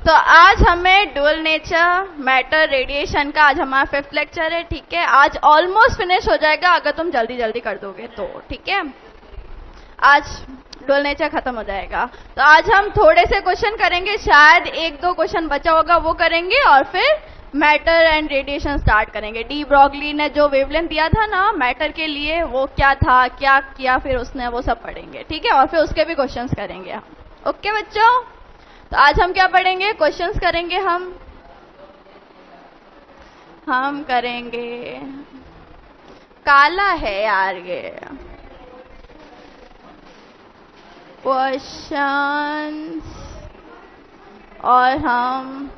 तो आज हमें डुअल नेचर, मैटर, रेडिएशन का आज हमारा 5th लेक्चर है। ठीक है, आज ऑलमोस्ट फिनिश हो जाएगा अगर तुम जल्दी जल्दी कर दोगे तो। ठीक है, आज डुअल नेचर खत्म हो जाएगा। तो आज हम थोड़े से क्वेश्चन करेंगे, शायद 1-2 क्वेश्चन बचा होगा वो करेंगे, और फिर मैटर एंड रेडिएशन स्टार्ट करेंगे। डी ब्रॉगली ने जो वेवलेंथ दिया था ना मैटर के लिए, वो क्या था, क्या किया फिर उसने, वो सब पढ़ेंगे। ठीक है, और फिर उसके भी क्वेश्चंस करेंगे हम। ओके बच्चों, तो आज हम क्या पढ़ेंगे, क्वेश्चंस करेंगे हम करेंगे, काला है यार ये क्वेश्चंस, और हम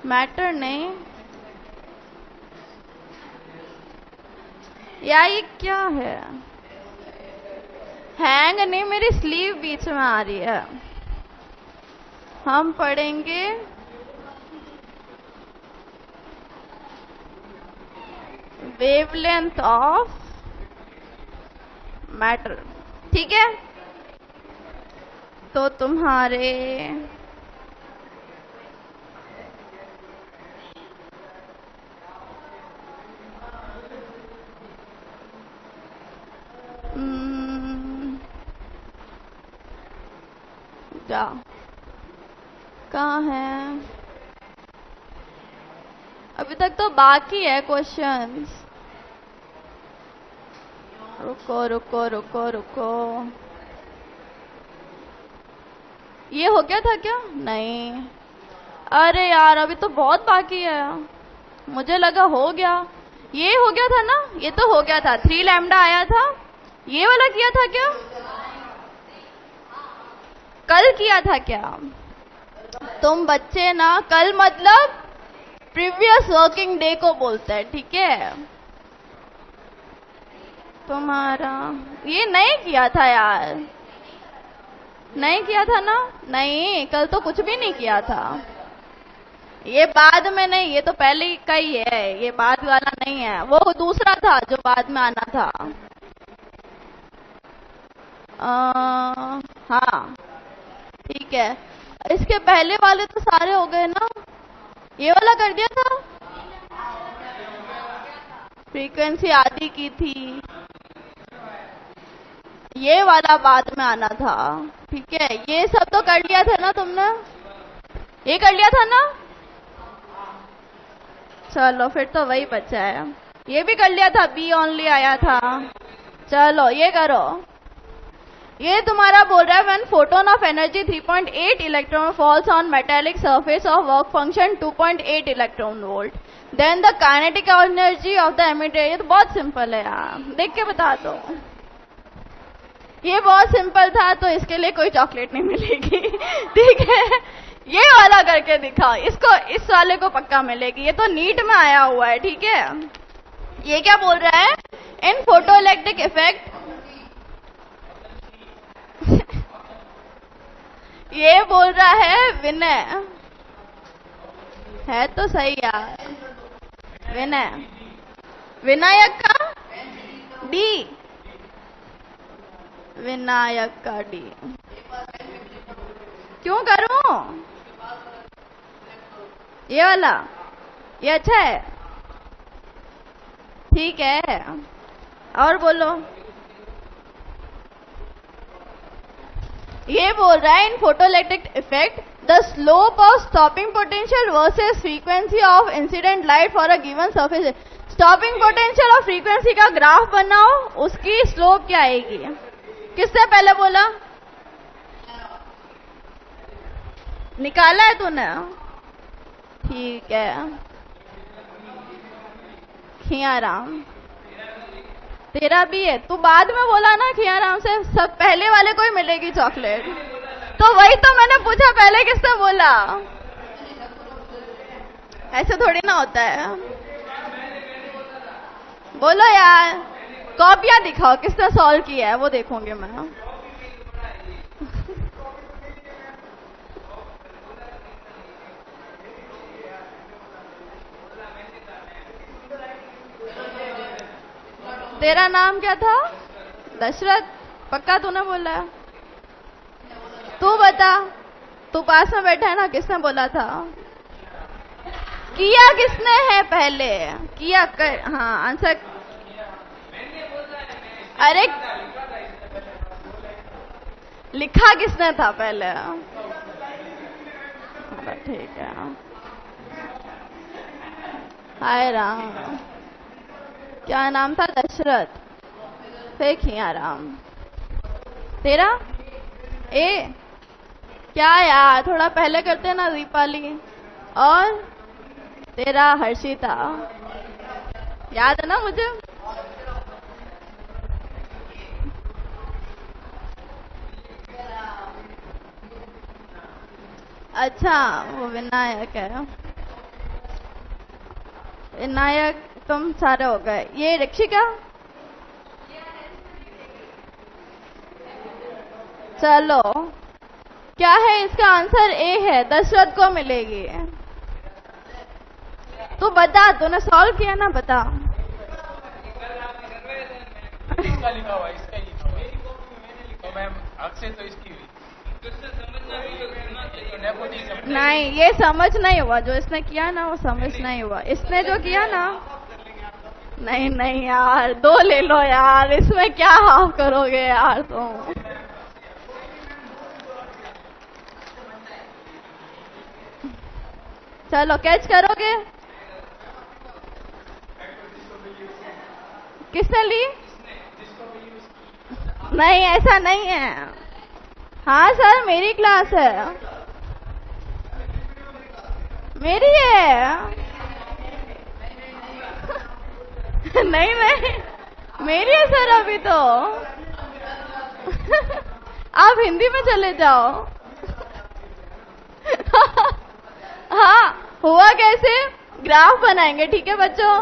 मैटर नहीं या ये क्या है, हैंग नहीं, मेरी स्लीव बीच में आ रही है। हम पढ़ेंगे वेवलेंथ ऑफ मैटर। ठीक है, तो तुम्हारे जा कहाँ है, अभी तक तो बाकी है क्वेश्चंस। रुको रुको रुको रुको, ये हो गया था क्या? नहीं, अरे यार अभी तो बहुत बाकी है, मुझे लगा हो गया। ये हो गया था ना, ये तो हो गया था, 3 लैम्डा आया था। ये वाला किया था क्या? कल किया था क्या? तुम बच्चे ना, कल मतलब प्रीवियस वर्किंग डे को बोलते हैं। ठीक है, तुम्हारा ये नहीं किया था यार, नहीं किया था ना? नहीं, कल तो कुछ भी नहीं किया था। ये बाद में नहीं, ये तो पहले का ही है, ये बाद वाला नहीं है, वो दूसरा था जो बाद में आना था। हाँ ठीक है, इसके पहले वाले तो सारे हो गए ना। ये वाला कर दिया था, फ्रीक्वेंसी आदि की थी, ये वाला बाद में आना था। ठीक है, ये सब तो कर लिया था ना तुमने, ये कर लिया था ना। चलो फिर तो वही बचा है, ये भी कर लिया था, बी ओनली आया था। चलो ये करो, ये तुम्हारा बोल रहा है when photon of energy 3.8 electron falls on metallic surface of work function 2.8 electron volt, then the kinetic energy of the emitter. ये तो बहुत सिंपल है यार, देख के बता दो। ये बहुत सिंपल था, तो इसके लिए कोई चॉकलेट नहीं मिलेगी। ठीक है, ये वाला करके दिखाओ, इसको, इस वाले को पक्का मिलेगी, ये तो नीट में आया हुआ है। ठीक है, ये क्या बोल रहा है, इन फोटोइलेक्ट्रिक इफेक्ट, ये बोल रहा है विनय, है तो सही यार, विनय, विनायक का डी, विनायक का डी क्यों करूं? ये वाला, ये अच्छा है। ठीक है, और बोलो। ये बोल रहा है in photoelectric effect the slope of stopping potential versus frequency of incident light for a given surface. Stopping potential और फ्रीक्वेंसी का ग्राफ बनाओ, उसकी स्लोप क्या आएगी? किससे पहले बोला? निकाला है तूने? ठीक है, खियाराम तेरा भी है, तू बाद में बोला ना खियाराम से, सब पहले वाले को ही मिलेगी चॉकलेट। तो वही तो मैंने पूछा, पहले किससे बोला? ऐसे थोड़ी ना होता है, बोलो यार, कॉपियां दिखाओ किसने सॉल्व किया है, वो देखूंगी मैं। तेरा नाम क्या था? दशरथ। पक्का तूने बोला है? तू बता, तू पास में बैठा है ना, किसने बोला था? किया किसने है पहले? किया कर, हाँ आंसर। अरे लिखा किसने था पहले? ठीक है। हाय राम। क्या नाम था? दशरथ। फिर खिया राम। तेरा? ए क्या यार, थोड़ा पहले करते ना दीपाली। और तेरा? हर्षिता। याद है ना मुझे? अच्छा, वो विनायक है। विनायक तुम सारे हो गए। ये ऋषिका? चलो, क्या है इसका आंसर? ए है, दशरथ को मिलेगी। तू बता, तूने सॉल्व किया ना, बता। इसका लिखा हुआ, इसका लिखा हुआ तो मैम अक्षय तो इसकी हुई। नहीं, ये समझ नहीं हुआ। जो इसने किया ना वो समझ नहीं हुआ। इसने जो किया ना, नहीं नहीं यार, 2 ले लो यार, इसमें क्या हाफ करोगे यार तुम। चलो कैच करोगे? किसने ली? नहीं, ऐसा नहीं है। हाँ सर, मेरी क्लास है, मेरी है। नहीं नहीं, मेरी है सर अभी तो। आप हिंदी में चले जाओ। हाँ, हुआ कैसे? ग्राफ बनाएंगे, ठीक है बच्चों?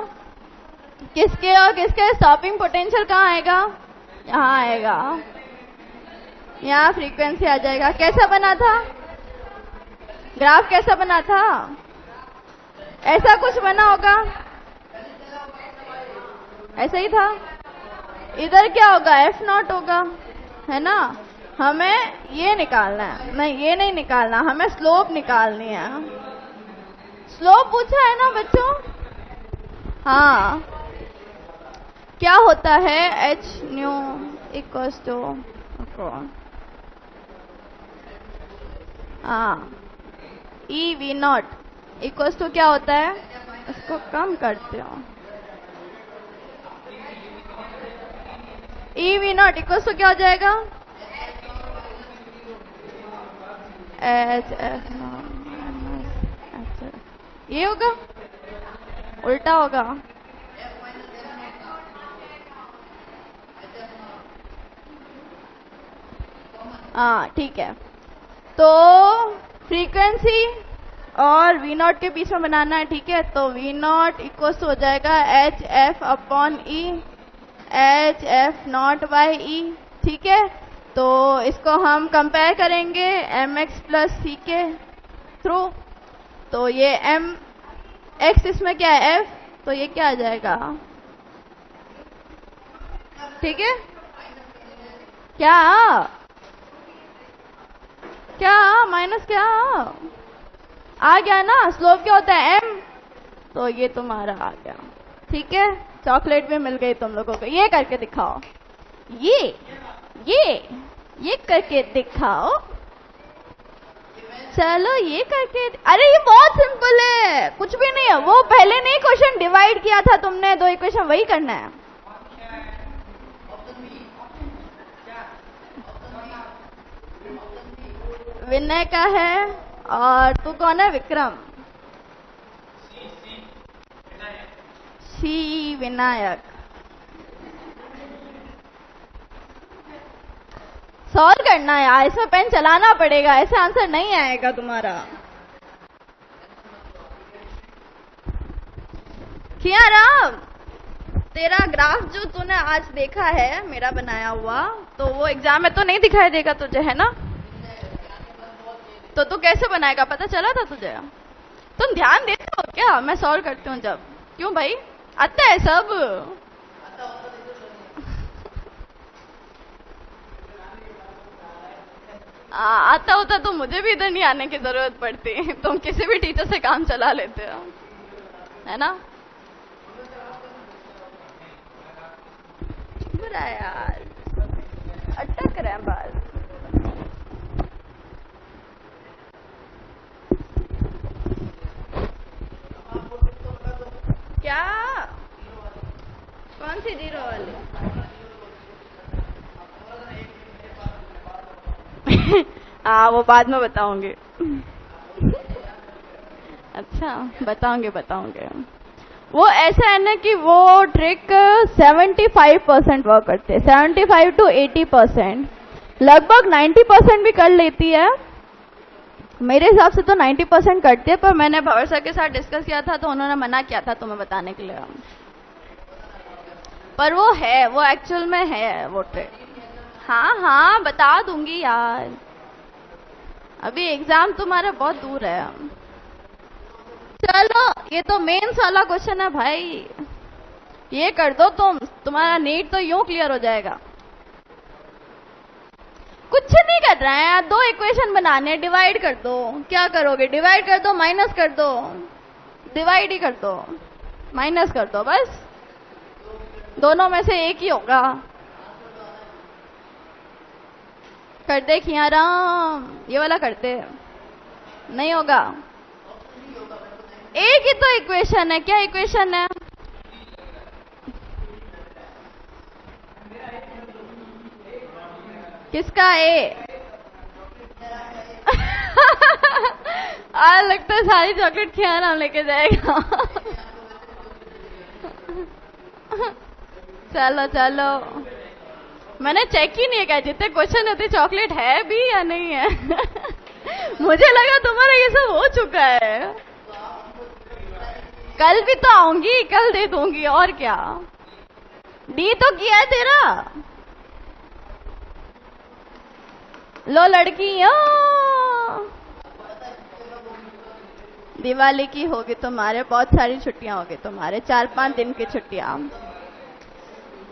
किसके और किसके स्टॉपिंग पोटेंशियल कहाँ आएगा? यहाँ आएगा। यहाँ फ्रीक्वेंसी आ जाएगा। कैसा बना था ग्राफ? कैसा बना था? ऐसा कुछ बना होगा, ऐसा ही था। इधर क्या होगा? F0 होगा, है ना? हमें ये निकालना है। नहीं, ये नहीं निकालना, हमें स्लोप निकालनी है। स्लोप पूछा है ना बच्चों? हाँ, क्या होता है? h न्यू इक्वल्स टू, हाँ, E V not equals to क्या होता है? इसको कम करते हो। E V not equals to क्या हो जाएगा? H F naught. ये होगा, उल्टा होगा। हाँ ठीक है। तो फ्रीक्वेंसी और वी नॉट के बीच में बनाना है, ठीक है? तो वी नॉट इक्वल्स हो जाएगा H F upon E, H F not by E, ठीक है? तो इसको हम कंपेयर करेंगे एम एक्स प्लस सी के थ्रू। तो ये एम एक्स, इसमें क्या है? एफ, तो ये क्या आ जाएगा? ठीक है? क्या क्या माइनस क्या आ गया ना? स्लोप क्या होता है? एम, तो ये तुम्हारा आ गया, ठीक है? चॉकलेट भी मिल गई तुम लोगों को। ये करके दिखाओ, ये करके दिखाओ। चलो ये करके, अरे ये बहुत सिंपल है, कुछ भी नहीं है। वो पहले नहीं क्वेश्चन डिवाइड किया था तुमने 2 इक्वेशन, वही करना है। विनय का है, और तू कौन है? विक्रम। सी विनायक। सॉल्व करना है यार, इसमें पेन चलाना पड़ेगा, ऐसे आंसर नहीं आएगा तुम्हारा। किया राम, तेरा ग्राफ जो तूने आज देखा है मेरा बनाया हुआ, तो वो एग्जाम में तो नहीं दिखाई देगा तुझे, है ना? तो तू कैसे बनाएगा? पता चला था तुझे? तुम ध्यान देते हो क्या? मैं सॉल्व करती हूँ जब। क्यों भाई, आता है सब? आता होता तो मुझे भी इधर नहीं आने की जरूरत पड़ती। तुम किसी भी टीचर से काम चला लेते हो, है ना? बुरा यार, अटक रहे हैं बस। क्या? कौन सी 0 वाली? वो बाद में बताऊंगी। अच्छा, बताऊंगे। वो ऐसा है ना कि वो ट्रिक 75% वर्क करते हैं, 75 to 80%, लगभग 90% भी कर लेती है। मेरे हिसाब से तो 90% करती है, पर मैंने भवर सर के साथ डिस्कस किया था तो उन्होंने मना किया था तुम्हें बताने के लिए। पर वो है, वो एक्चुअल में है वो ट्रिक। हाँ बता दूंगी यार, अभी एग्जाम तुम्हारा बहुत दूर है। चलो, ये तो मेंस वाला क्वेश्चन है भाई, ये कर दो तुम्हारा नीट तो यूं क्लियर हो जाएगा। कुछ नहीं कर रहा है यार, 2 इक्वेशन बनाने, डिवाइड कर दो। क्या करोगे? डिवाइड कर दो, माइनस कर दो, डिवाइड ही कर दो, माइनस कर दो, बस दोनों में से एक ही होगा। कर दे खियाराम, ये वाला करते, नहीं होगा। एक ही तो इक्वेशन है, क्या इक्वेशन है? किसका ए? आज लगता है सारी चॉकलेट खियाराम लेके जाएगा। चलो, मैंने चेक ही नहीं किया जितने क्वेश्चन होते चॉकलेट है भी या नहीं है। मुझे लगा तुम्हारा ये सब हो चुका है। कल भी तो आऊंगी, कल दे दूंगी, और क्या। डी तो किया है तेरा। लो लड़कियां, दिवाली की होगी तुम्हारे, बहुत सारी छुट्टियां होगी तुम्हारे, 4-5 दिन की छुट्टियां।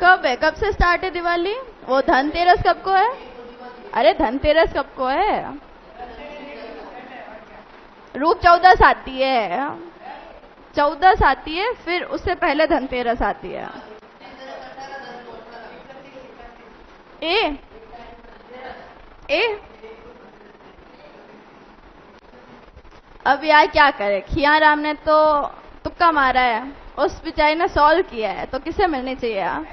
कब है? कब से स्टार्ट है दिवाली? वो धनतेरस कब को है? अरे धनतेरस कब को है? रूप 14 आती है, 14 आती है, फिर उससे पहले धनतेरस आती है। ए अब यार क्या करे, खियाराम ने तो तुक्का मारा है, उस बेचारी ने सॉल्व किया है, तो किसे मिलनी चाहिए यार?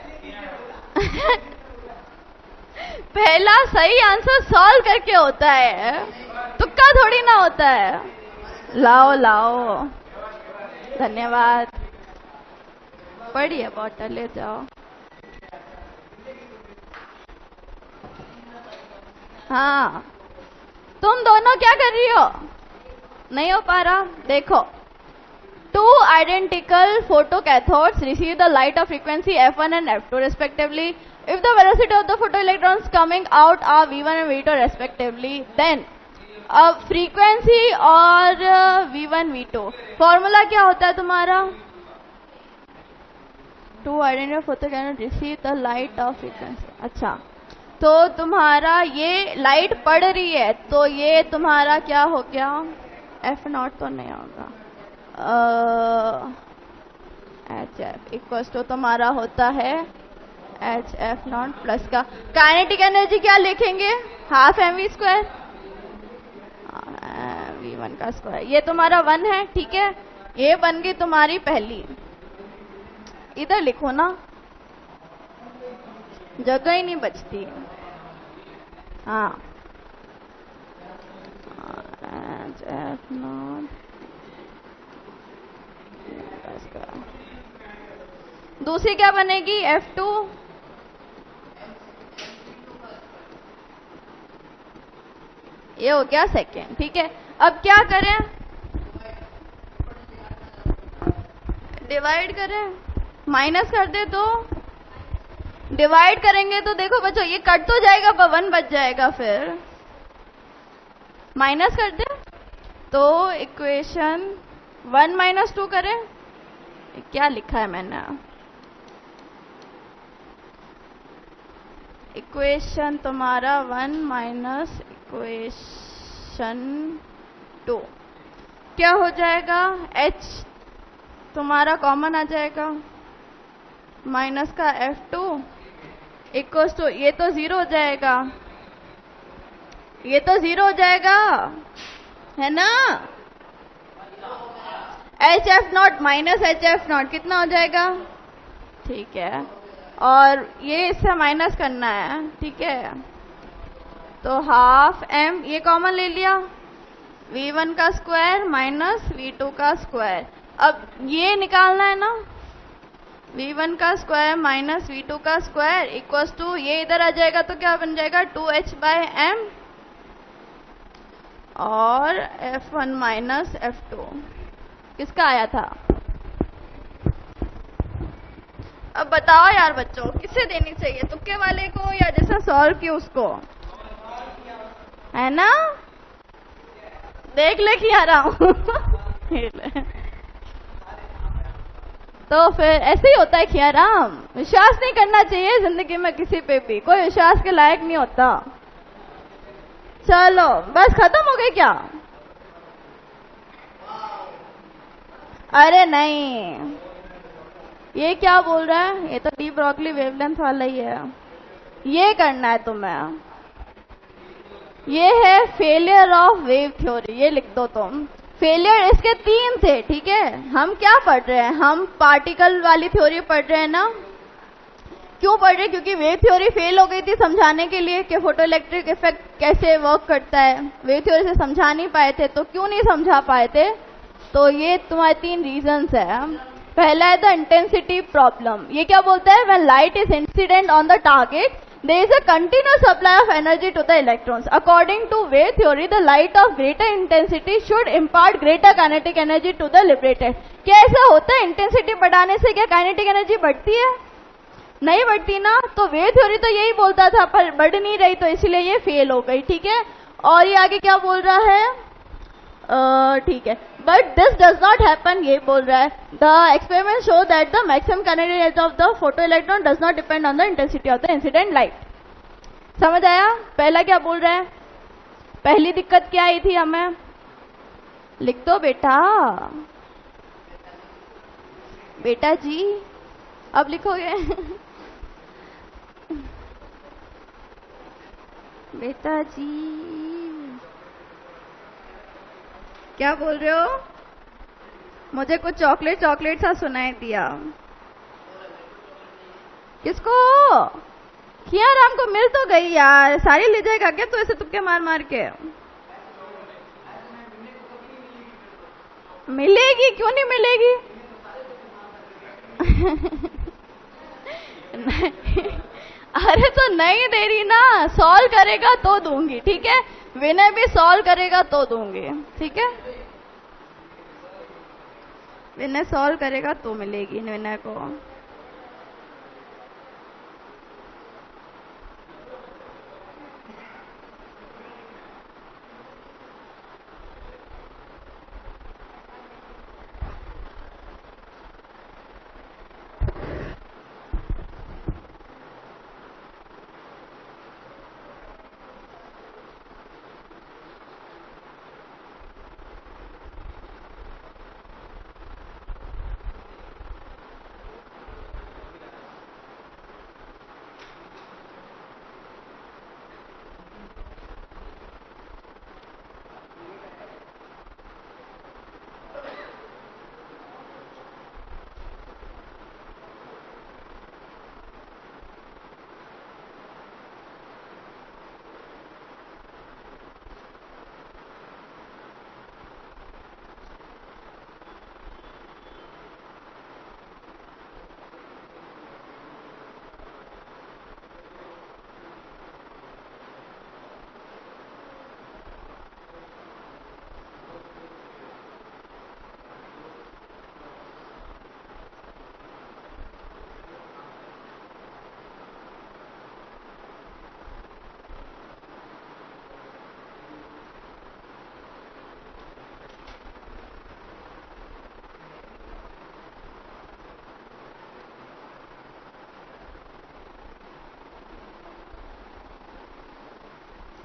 पहला सही आंसर सॉल्व करके होता है, तुक्का थोड़ी ना होता है। लाओ, धन्यवाद। पढ़िए, बॉटल ले जाओ। हाँ, तुम दोनों क्या कर रही हो? नहीं हो पा रहा? देखो, 2 identical photocathodes receive the light of frequency f1 and f2 respectively. If the velocity of the photoelectrons coming out are v1 and v2 respectively, then frequency और v1 v2, फॉर्मूला क्या होता है तुम्हारा? 2 identical photocathodes receive the light of frequency। अच्छा, तो तुम्हारा ये light पड़ रही है, तो ये तुम्हारा क्या हो गया? f0 तो नहीं होगा, HF इक्वल्स टू तुम्हारा होता है HF0 प्लस का काइनेटिक एनर्जी क्या लिखेंगे? हाफ mv², v1 का स्क्वायर। ये तुम्हारा 1 है, ठीक है, ये बन गई तुम्हारी पहली। इधर लिखो ना, जगह ही नहीं बचती। हाँ, HF0 दूसरी क्या बनेगी? F2 ये हो गया सेकेंड, ठीक है। अब क्या करें? डिवाइड करें, माइनस कर दे तो डिवाइड करेंगे तो देखो बच्चों ये कट तो जाएगा पर 1 बच जाएगा, फिर माइनस कर दे तो इक्वेशन 1 - 2 करें। क्या लिखा है मैंने? इक्वेशन तुम्हारा 1 - इक्वेशन 2 क्या हो जाएगा? H तुम्हारा कॉमन आ जाएगा, माइनस का F2 इक्वल्स टू, ये तो 0 हो जाएगा, ये तो 0 हो जाएगा, है ना? HF0 माइनस HF0 कितना हो जाएगा? ठीक है, और ये इससे माइनस करना है, ठीक है, तो हाफ m, ये कॉमन ले लिया, V1 का स्क्वायर माइनस V2 का स्क्वायर। अब ये निकालना है ना, V1 का स्क्वायर माइनस V2 का स्क्वायर इक्वल्स टू, ये इधर आ जाएगा तो क्या बन जाएगा? 2h/m और F1 माइनस F2 किसका आया था? अब बताओ यार बच्चों, किसे देनी चाहिए, तुक्के वाले को या जैसा सॉल्व किया उसको, है ना? देख ले क्या रहा हूं तो फिर ऐसे ही होता है खियाराम, विश्वास नहीं करना चाहिए जिंदगी में किसी पे भी, कोई विश्वास के लायक नहीं होता। चलो बस खत्म हो गई क्या? अरे नहीं, ये क्या बोल रहा है? ये तो डी ब्रॉगली वेवलेंथ वाला ही है, ये करना है तुम्हें। ये है फेलियर ऑफ वेव थ्योरी, ये लिख दो तुम। फेलियर इसके 3 थे, ठीक है? हम क्या पढ़ रहे हैं? हम पार्टिकल वाली थ्योरी पढ़ रहे हैं ना। क्यों पढ़ रहे हैं? क्योंकि वेव थ्योरी फेल हो गई थी समझाने के लिए कि फोटो इलेक्ट्रिक इफेक्ट कैसे वर्क करता है। वेव थ्योरी से समझा नहीं पाए थे, तो क्यों नहीं समझा पाए थे? तो ये तुम्हारे 3 रीजंस है। पहला है द इंटेंसिटी प्रॉब्लम। ये क्या बोलता है? When light is incident on the target there is a continuous supply of energy to the electrons. According to wave theory, the light of greater intensity should impart greater kinetic energy to the liberated. क्या ऐसा होता है? Intensity बढ़ाने से क्या kinetic energy बढ़ती है? नहीं बढ़ती ना। तो वेव थ्योरी तो यही बोलता था, पर बढ़ नहीं रही, तो इसलिए ये फेल हो गई, ठीक है? और ये आगे क्या बोल रहा है? ठीक है, but this does not happen, ये बोल रहा है the experiment show that the maximum kinetic energy of the photo electron does not depend on the intensity of the incident light. समझ आया? पहला क्या बोल रहा है? पहली दिक्कत क्या आई थी हमें? लिख दो बेटा, बेटा जी, अब लिखोगे बेटा जी क्या बोल रहे हो? मुझे कुछ चॉकलेट चॉकलेट सा सुनाई दिया। किसको? खियाराम को मिल तो गई यार, सारी ले जाएगा क्या तो ऐसे तुक्के मार मार के? मिलेगी, क्यों नहीं मिलेगी? अरे तो नहीं दे रही ना, सॉल्व करेगा तो दूंगी, ठीक है? विनय भी सॉल्व करेगा तो दूंगी, ठीक है? विनय सॉल्व करेगा तो मिलेगी विनय को।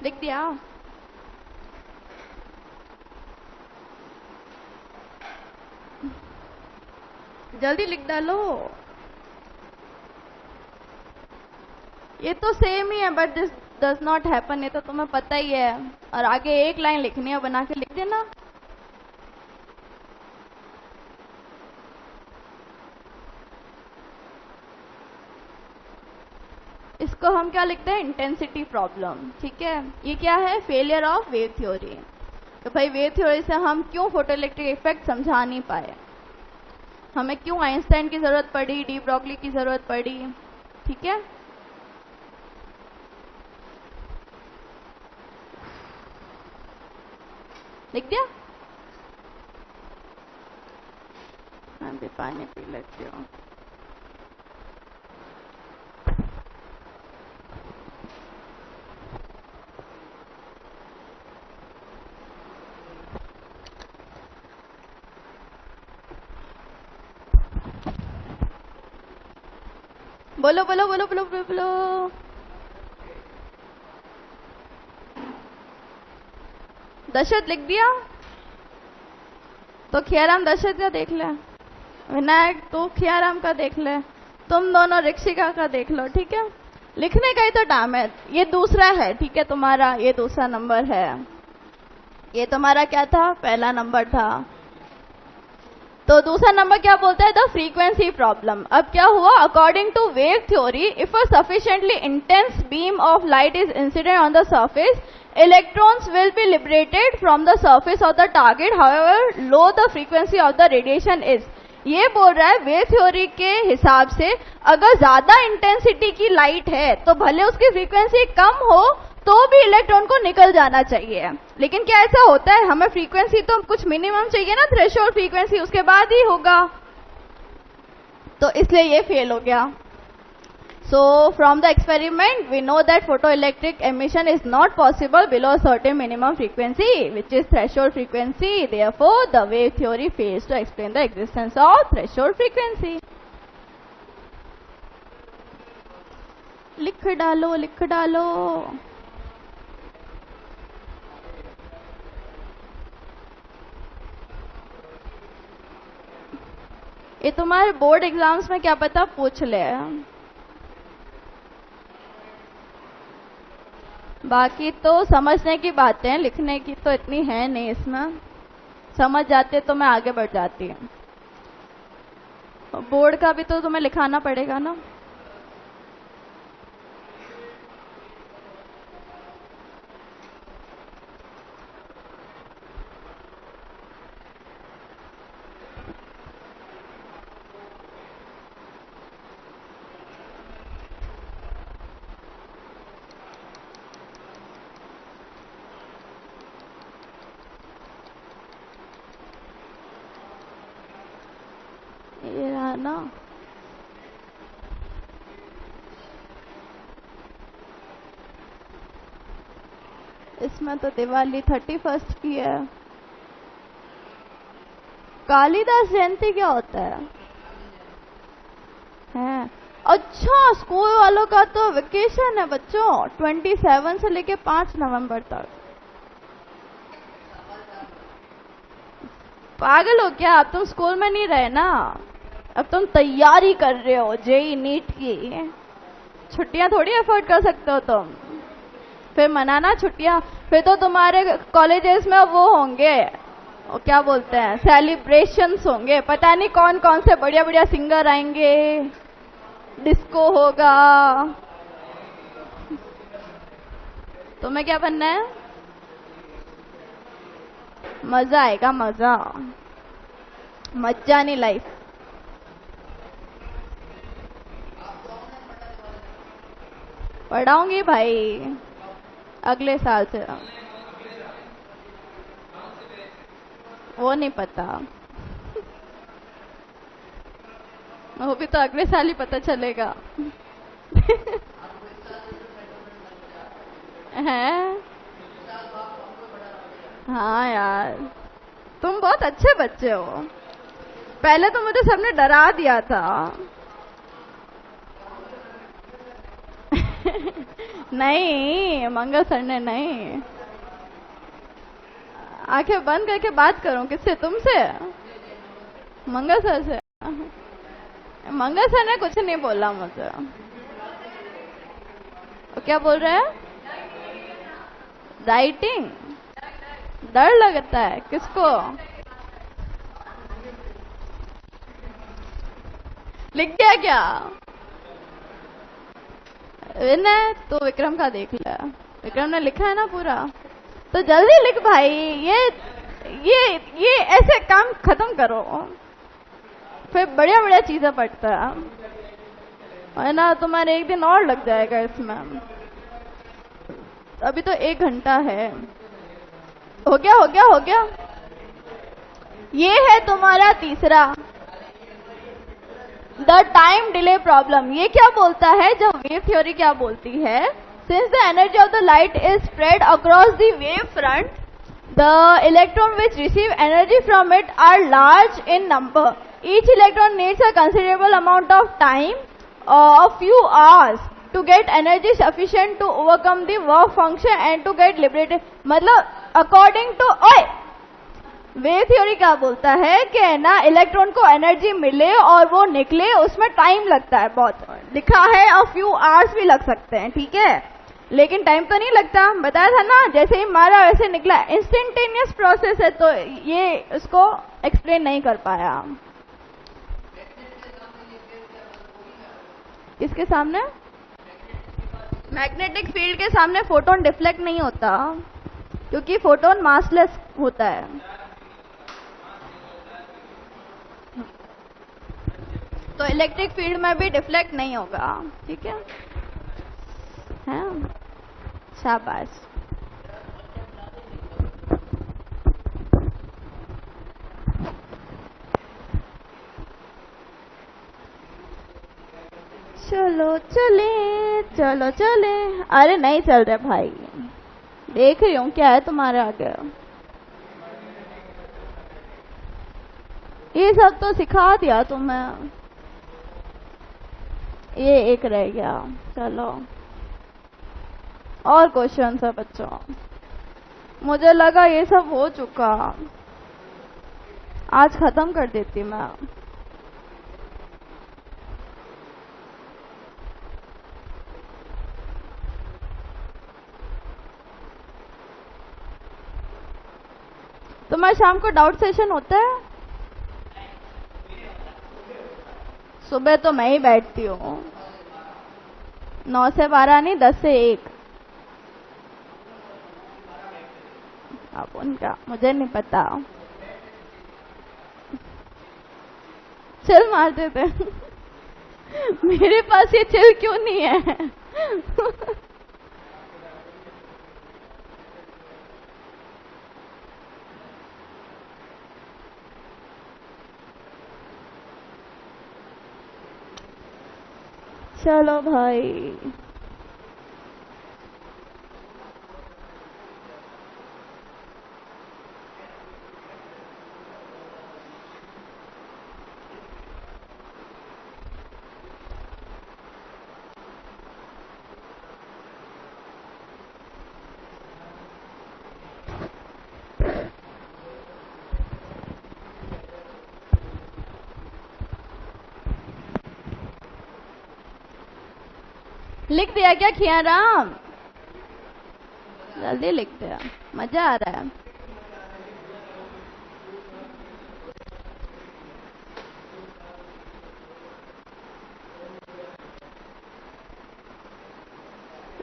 लिख दिया? जल्दी लिख डालो। ये तो सेम ही है, but this does not happen, ये तो तुम्हें पता ही है। और आगे एक लाइन लिखनी है, बना के लिख देना। इसको हम क्या लिखते हैं? Intensity problem. ठीक है, ये क्या है? Failure of wave theory. तो भाई वेव थ्योरी से हम क्यों फोटोइलेक्ट्रिक इफेक्ट समझा नहीं पाए, हमें क्यों आइंस्टाइन की जरूरत पड़ी, डी ब्रॉगली की जरूरत पड़ी। ठीक है, लिख दिया? मैं भी पानी पी लेती हूँ। बोलो बोलो बोलो बोलो बोलो बोलो। दशरथ लिख दिया? तो खियाराम दशरथ का देख ले, विनायक तो खियाराम का देख ले, तुम दोनों ऋक्षिका का देख लो। ठीक है, लिखने का ही तो टाइम है। ये दूसरा है, ठीक है, तुम्हारा ये दूसरा नंबर है। ये तुम्हारा क्या था? पहला नंबर था। तो दूसरा नंबर क्या बोलता है? The frequency problem. अब क्या हुआ? According to wave theory, if a sufficiently intense beam of light is incident on the surface, electrons will be liberated from the surface of the target, however low the frequency of the radiation is. ये बोल रहा है wave theory के हिसाब से अगर ज्यादा intensity की लाइट है तो भले उसकी फ्रीक्वेंसी कम हो तो भी इलेक्ट्रॉन को निकल जाना चाहिए। लेकिन क्या ऐसा होता है? हमें फ्रीक्वेंसी तो कुछ मिनिमम चाहिए ना, थ्रेशोल्ड फ्रीक्वेंसी, उसके बाद ही होगा। तो इसलिए ये फेल हो गया। So from the experiment we know that photoelectric emission is not possible below a certain minimum frequency, which is threshold frequency. Therefore the wave theory fails to explain the existence of threshold frequency. लिख डालो लिख डालो। ये तुम्हारे board exams में क्या पता पूछ ले। बाकी तो समझने की बातें हैं, लिखने की तो इतनी है नहीं इसमें। समझ जाते तो मैं आगे बढ़ जाती हूँ। बोर्ड का भी तो तुम्हें लिखाना पड़ेगा ना। ये रहा ना। इसमें तो दिवाली 31 की है। कालिदास जयंती क्या होता है? हैं? अच्छा, स्कूल वालों का तो वेकेशन है बच्चों, 27 से लेके 5 नवंबर तक। पागल हो क्या? अब तुम स्कूल में नहीं रहे ना, अब तुम तैयारी कर रहे हो जेई नीट की। छुट्टियां थोड़ी अफोर्ड कर सकते हो तुम, फिर मनाना छुट्टियां। फिर तो तुम्हारे कॉलेजेस में वो होंगे, वो क्या बोलते हैं, सेलिब्रेशंस होंगे। पता नहीं कौन कौन से बढ़िया बढ़िया सिंगर आएंगे, डिस्को होगा। तुम्हें क्या बनना है? मजा आएगा, मजा, मजा नहीं लाइफ। पढ़ाऊंगी भाई अगले साल से। वो नहीं पता, वो भी तो अगले साल ही पता चलेगा। है? हाँ यार, तुम बहुत अच्छे बच्चे हो। पहले तो मुझे सबने डरा दिया था। नहीं, मंगल सर ने नहीं। आंखें बंद करके बात करूं किससे? तुमसे? मंगल सर से। मंगल सर ने कुछ नहीं बोला मुझे। वो क्या बोल रहे हैं? राइटिंग डर लगता है किसको? लिख दिया क्या? विनय तो विक्रम का देख लिया, विक्रम ने लिखा है ना पूरा, तो जल्दी लिख भाई। ये ऐसे काम खत्म करो, फिर बढ़िया बढ़िया चीजें पढ़ता है ना। तुम्हारे एक दिन और लग जाएगा इसमें, अभी तो 1 घंटा है। हो गया हो गया हो गया। ये है तुम्हारा तीसरा, द टाइम डिले प्रॉब्लम। ये क्या बोलता है? जब वेव थ्योरी क्या बोलती है? Since the energy of the light is spread across the wave front, the electron which receive energy from it are large in number, each electron needs a considerable amount of time of few hours to get energy sufficient to overcome the work function and to get liberated। मतलब according to wave theory क्या बोलता है कि ना electron को energy मिले और वो निकले, उसमें टाइम लगता है बहुत। लिखा है और फ्यू आवर्स भी लग सकते हैं, ठीक है, लेकिन टाइम तो नहीं लगता। बताया था ना, जैसे ही मारा वैसे निकला, इंस्टेंटेनियस प्रोसेस है, तो ये उसको एक्सप्लेन नहीं कर पाया। किसके सामने? मैग्नेटिक फील्ड के सामने फोटोन डिफ्लेक्ट नहीं होता, क्योंकि फोटोन मासलेस होता है। तो इलेक्ट्रिक फील्ड में भी डिफ्लेक्ट नहीं होगा, ठीक है? शाबाश। चलो चले चलो चले। अरे नहीं चल रहे भाई, देख रही हूँ क्या है तुम्हारे आगे। ये सब तो सिखा दिया तुम्हें, ये एक रह गया। चलो और क्वेश्चन है बच्चों, मुझे लगा ये सब हो चुका, आज खत्म कर देती मैं। तुम्हारे शाम को डाउट सेशन होता है? सुबह तो मैं ही बैठती हूँ, 9 से 12 नहीं, 10 से 1। अब उनका मुझे नहीं पता, चिल मारते थे। मेरे पास ये चिल क्यों नहीं है? चलो भाई, लिख दिया क्या खियाराम? जल्दी लिख दिया, मजा आ रहा है।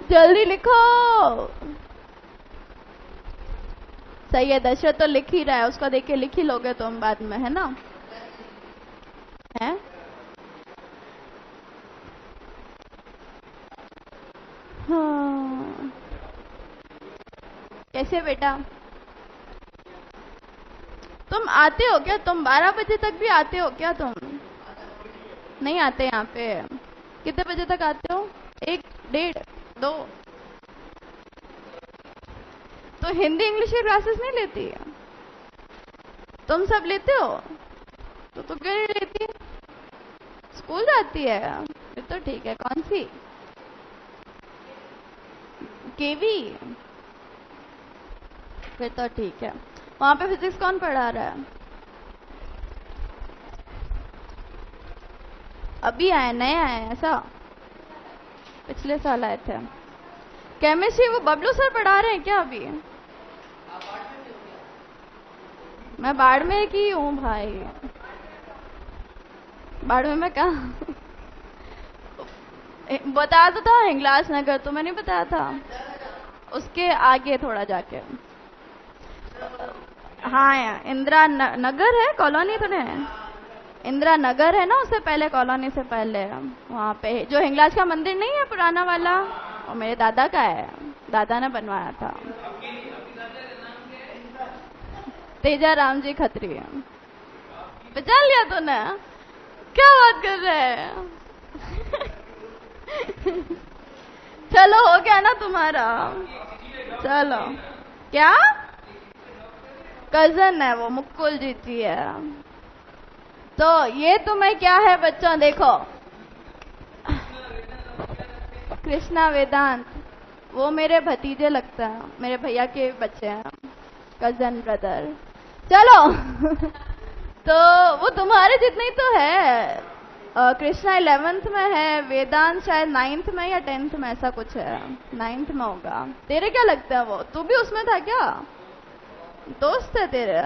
जल्दी लिखो। सही है, दशरथ तो लिख ही रहा है, उसको देख के लिख ही लोगे तुम बाद में, है ना? है हाँ। कैसे बेटा? तुम आते हो क्या? तुम 12 बजे तक भी आते हो क्या? तुम नहीं आते यहाँ पे? कितने बजे तक आते हो? 1, 1:30, 2? तो हिंदी इंग्लिश की क्लासेस नहीं लेती है? तुम सब लेते हो? तो क्यों नहीं लेती? स्कूल जाती है? फिर तो ठीक है। कौन सी? केवी? फिर तो ठीक है। वहां पे फिजिक्स कौन पढ़ा रहा है? अभी आए, नए आए हैं ऐसा? पिछले साल आए थे। केमिस्ट्री वो बबलू सर पढ़ा रहे हैं क्या अभी? मैं बाड़मेर की हूँ भाई। बाड़मेर में कहाँ? बता तो था हिंगलाज नगर, तुम्हें नहीं बताया था? उसके आगे थोड़ा जाके। हाँ, इंदिरा नगर है, कॉलोनी तो नहीं? इंदिरा नगर है ना, उससे पहले, कॉलोनी से पहले वहाँ पे जो हिंगलाज का मंदिर नहीं है पुराना वाला, वो मेरे दादा का है, दादा ने बनवाया था। तेजा राम जी खत्री। पहचान लिया तूने? क्या बात कर रहे हैं? चलो हो गया ना तुम्हारा? चलो। क्या? कजन है वो, मुकुल जीत जी है। तो ये तुम्हें क्या है बच्चों, देखो, कृष्णा वेदांत, वो मेरे भतीजे लगता है, मेरे भैया के बच्चे हैं, कजन ब्रदर। चलो तो वो तुम्हारे जितने ही तो है। कृष्णा 11th में है, वेदांत शायद 9th में या 10th में, ऐसा कुछ है, 9th में होगा। तेरे क्या लगता है वो, तू भी उसमें था क्या? दोस्त है तेरे?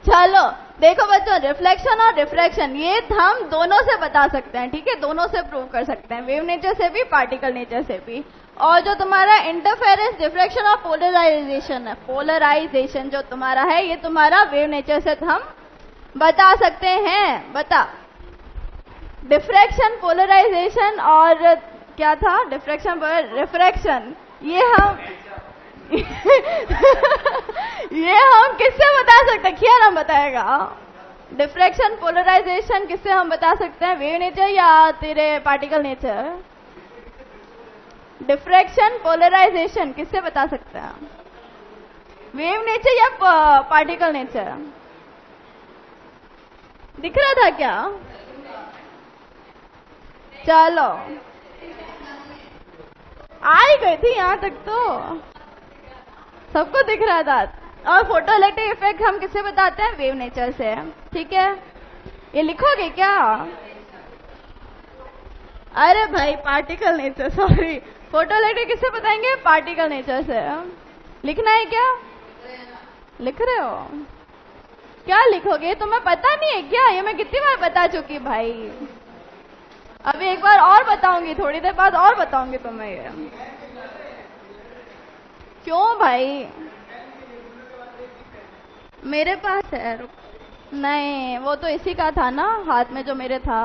चलो देखो बच्चों, रिफ्लेक्शन और रिफ्रैक्शन ये हम दोनों से बता सकते हैं, ठीक है? दोनों से प्रूव कर सकते हैं, वेव नेचर से भी, पार्टिकल नेचर से भी। और जो तुम्हारा इंटरफेरेंस, डिफ्रैक्शन और पोलराइजेशन है, पोलराइजेशन जो तुम्हारा है, ये तुम्हारा वेव नेचर से हम बता सकते हैं। बता, डिफ्रैक्शन, पोलराइजेशन और क्या था? डिफ्रैक्शन, रिफ्रैक्शन, ये हम ये हम किससे बता सकते हैं? किया नाम बताएगा। डिफ्रैक्शन, पोलराइजेशन किससे हम बता सकते हैं? वेव नेचर या तेरे पार्टिकल नेचर? डिफ्रैक्शन, पोलराइजेशन किससे बता सकते हैं? वेव नेचर या पार्टिकल नेचर? दिख रहा था क्या? चलो, आ ही गई थी यहां तक तो सबको दिख रहा था। और फोटो इलेक्ट्रिक इफेक्ट हम किससे बताते हैं? वेव नेचर से, ठीक है? ये लिखोगे क्या? अरे भाई, particle nature, sorry, photo electric किससे बताएंगे? पार्टिकल नेचर से। लिखना है क्या? लिख रहे हो? क्या लिखोगे? तुम्हें पता नहीं है क्या? ये मैं कितनी बार बता चुकी भाई। अभी एक बार और बताऊंगी, थोड़ी देर बाद और बताऊंगी तुम्हें ये। क्यों भाई? मेरे पास है, रुक। नहीं, वो तो इसी का था ना, हाथ में जो मेरे था।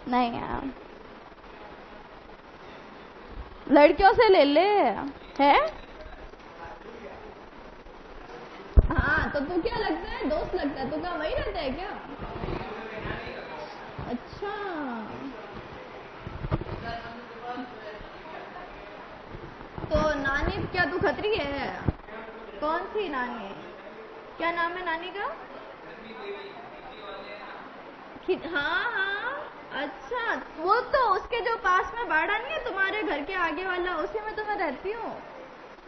नहीं यार, लड़कियों से ले ले। है? हाँ, तो तू क्या लगता है? दोस्त लगता है? तू क्या वही रहता है क्या? अच्छा, तो नानी क्या तू खत्री है? कौन सी नानी? क्या नाम है नानी का? हाँ हाँ, अच्छा, वो तो उसके जो पास में बाड़ा नहीं है तुम्हारे घर के आगे वाला, उसी में तो मैं रहती हूँ,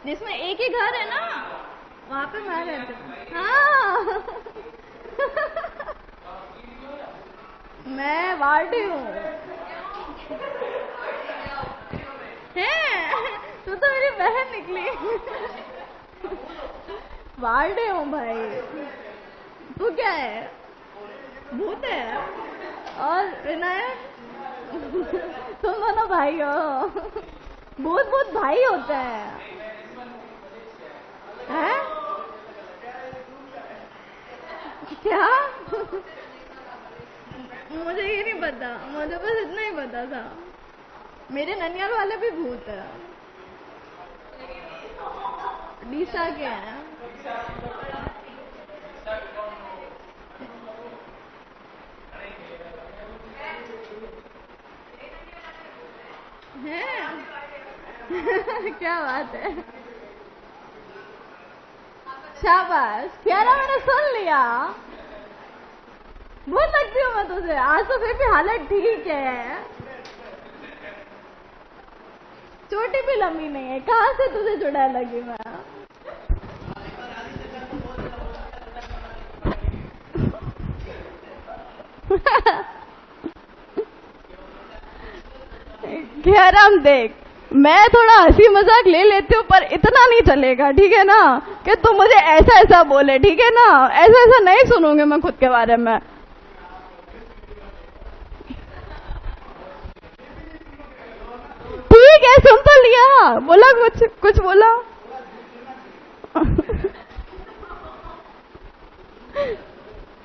जिसमें एक ही घर है ना, वहाँ पे मैं रहती हूँ। हाँ मैं वार्डी हूँ। है, तू तो मेरी बहन निकली। वार्डे हूँ भाई। तू क्या है? भूत है? और विनय? तुम दोनों भाई हो? भूत भूत भाई होते हैं? हैं? क्या? मुझे ये नहीं पता, मुझे बस इतना ही पता था। मेरे ननियाल वाले भी भूत है, डीसा के हैं। क्या बात है, शाबाश, प्यारा, मैंने सुन लिया। बहुत लगती हूँ मैं तुझे, आज तो फिर भी हालत ठीक है। छोटी भी लंबी नहीं है, कहाँ से तुझे चुड़ैल लगी मैं? खियाराम देख, मैं थोड़ा हंसी मजाक ले लेती हूँ पर इतना नहीं चलेगा, ठीक है ना, कि तू मुझे ऐसा ऐसा बोले, ठीक है ना, ऐसा ऐसा नहीं सुनूंगी मैं खुद के बारे में। ठीक है, सुन तो लिया, बोला कुछ कुछ बोला।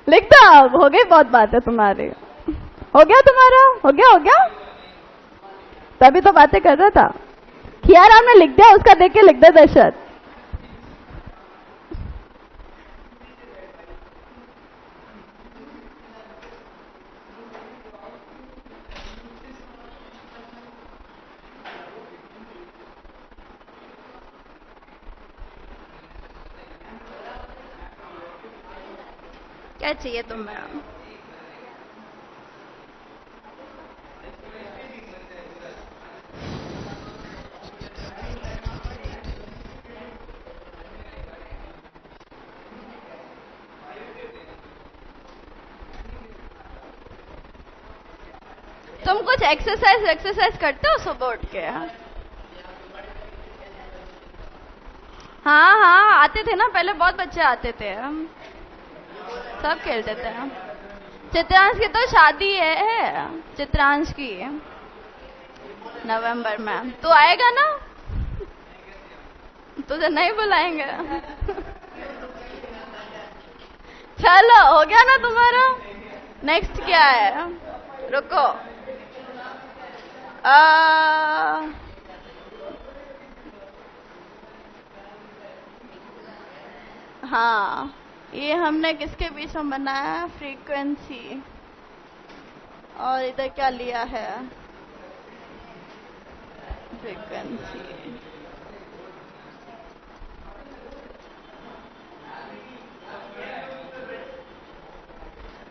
लिखता अब, हो गई बहुत बात है तुम्हारी, हो गया तुम्हारा, हो गया हो गया, तभी तो बातें कर रहा था। खियाराम ने लिख दिया, उसका देख के लिख दे दशरथ। क्या चाहिए तुम्हें? तुम कुछ एक्सरसाइज करते हो सुबह उठ के? हाँ हाँ, आते थे ना पहले, बहुत बच्चे आते थे, सब खेलते थे। चित्रांश की तो शादी है, चित्रांश की नवंबर में, तू आएगा ना? तुझे नहीं बुलाएंगे। चलो, हो गया ना तुम्हारा? नेक्स्ट क्या है? रुको, हाँ, ये हमने किसके बीच में बनाया है? फ्रीक्वेंसी, और इधर क्या लिया है? फ्रीक्वेंसी।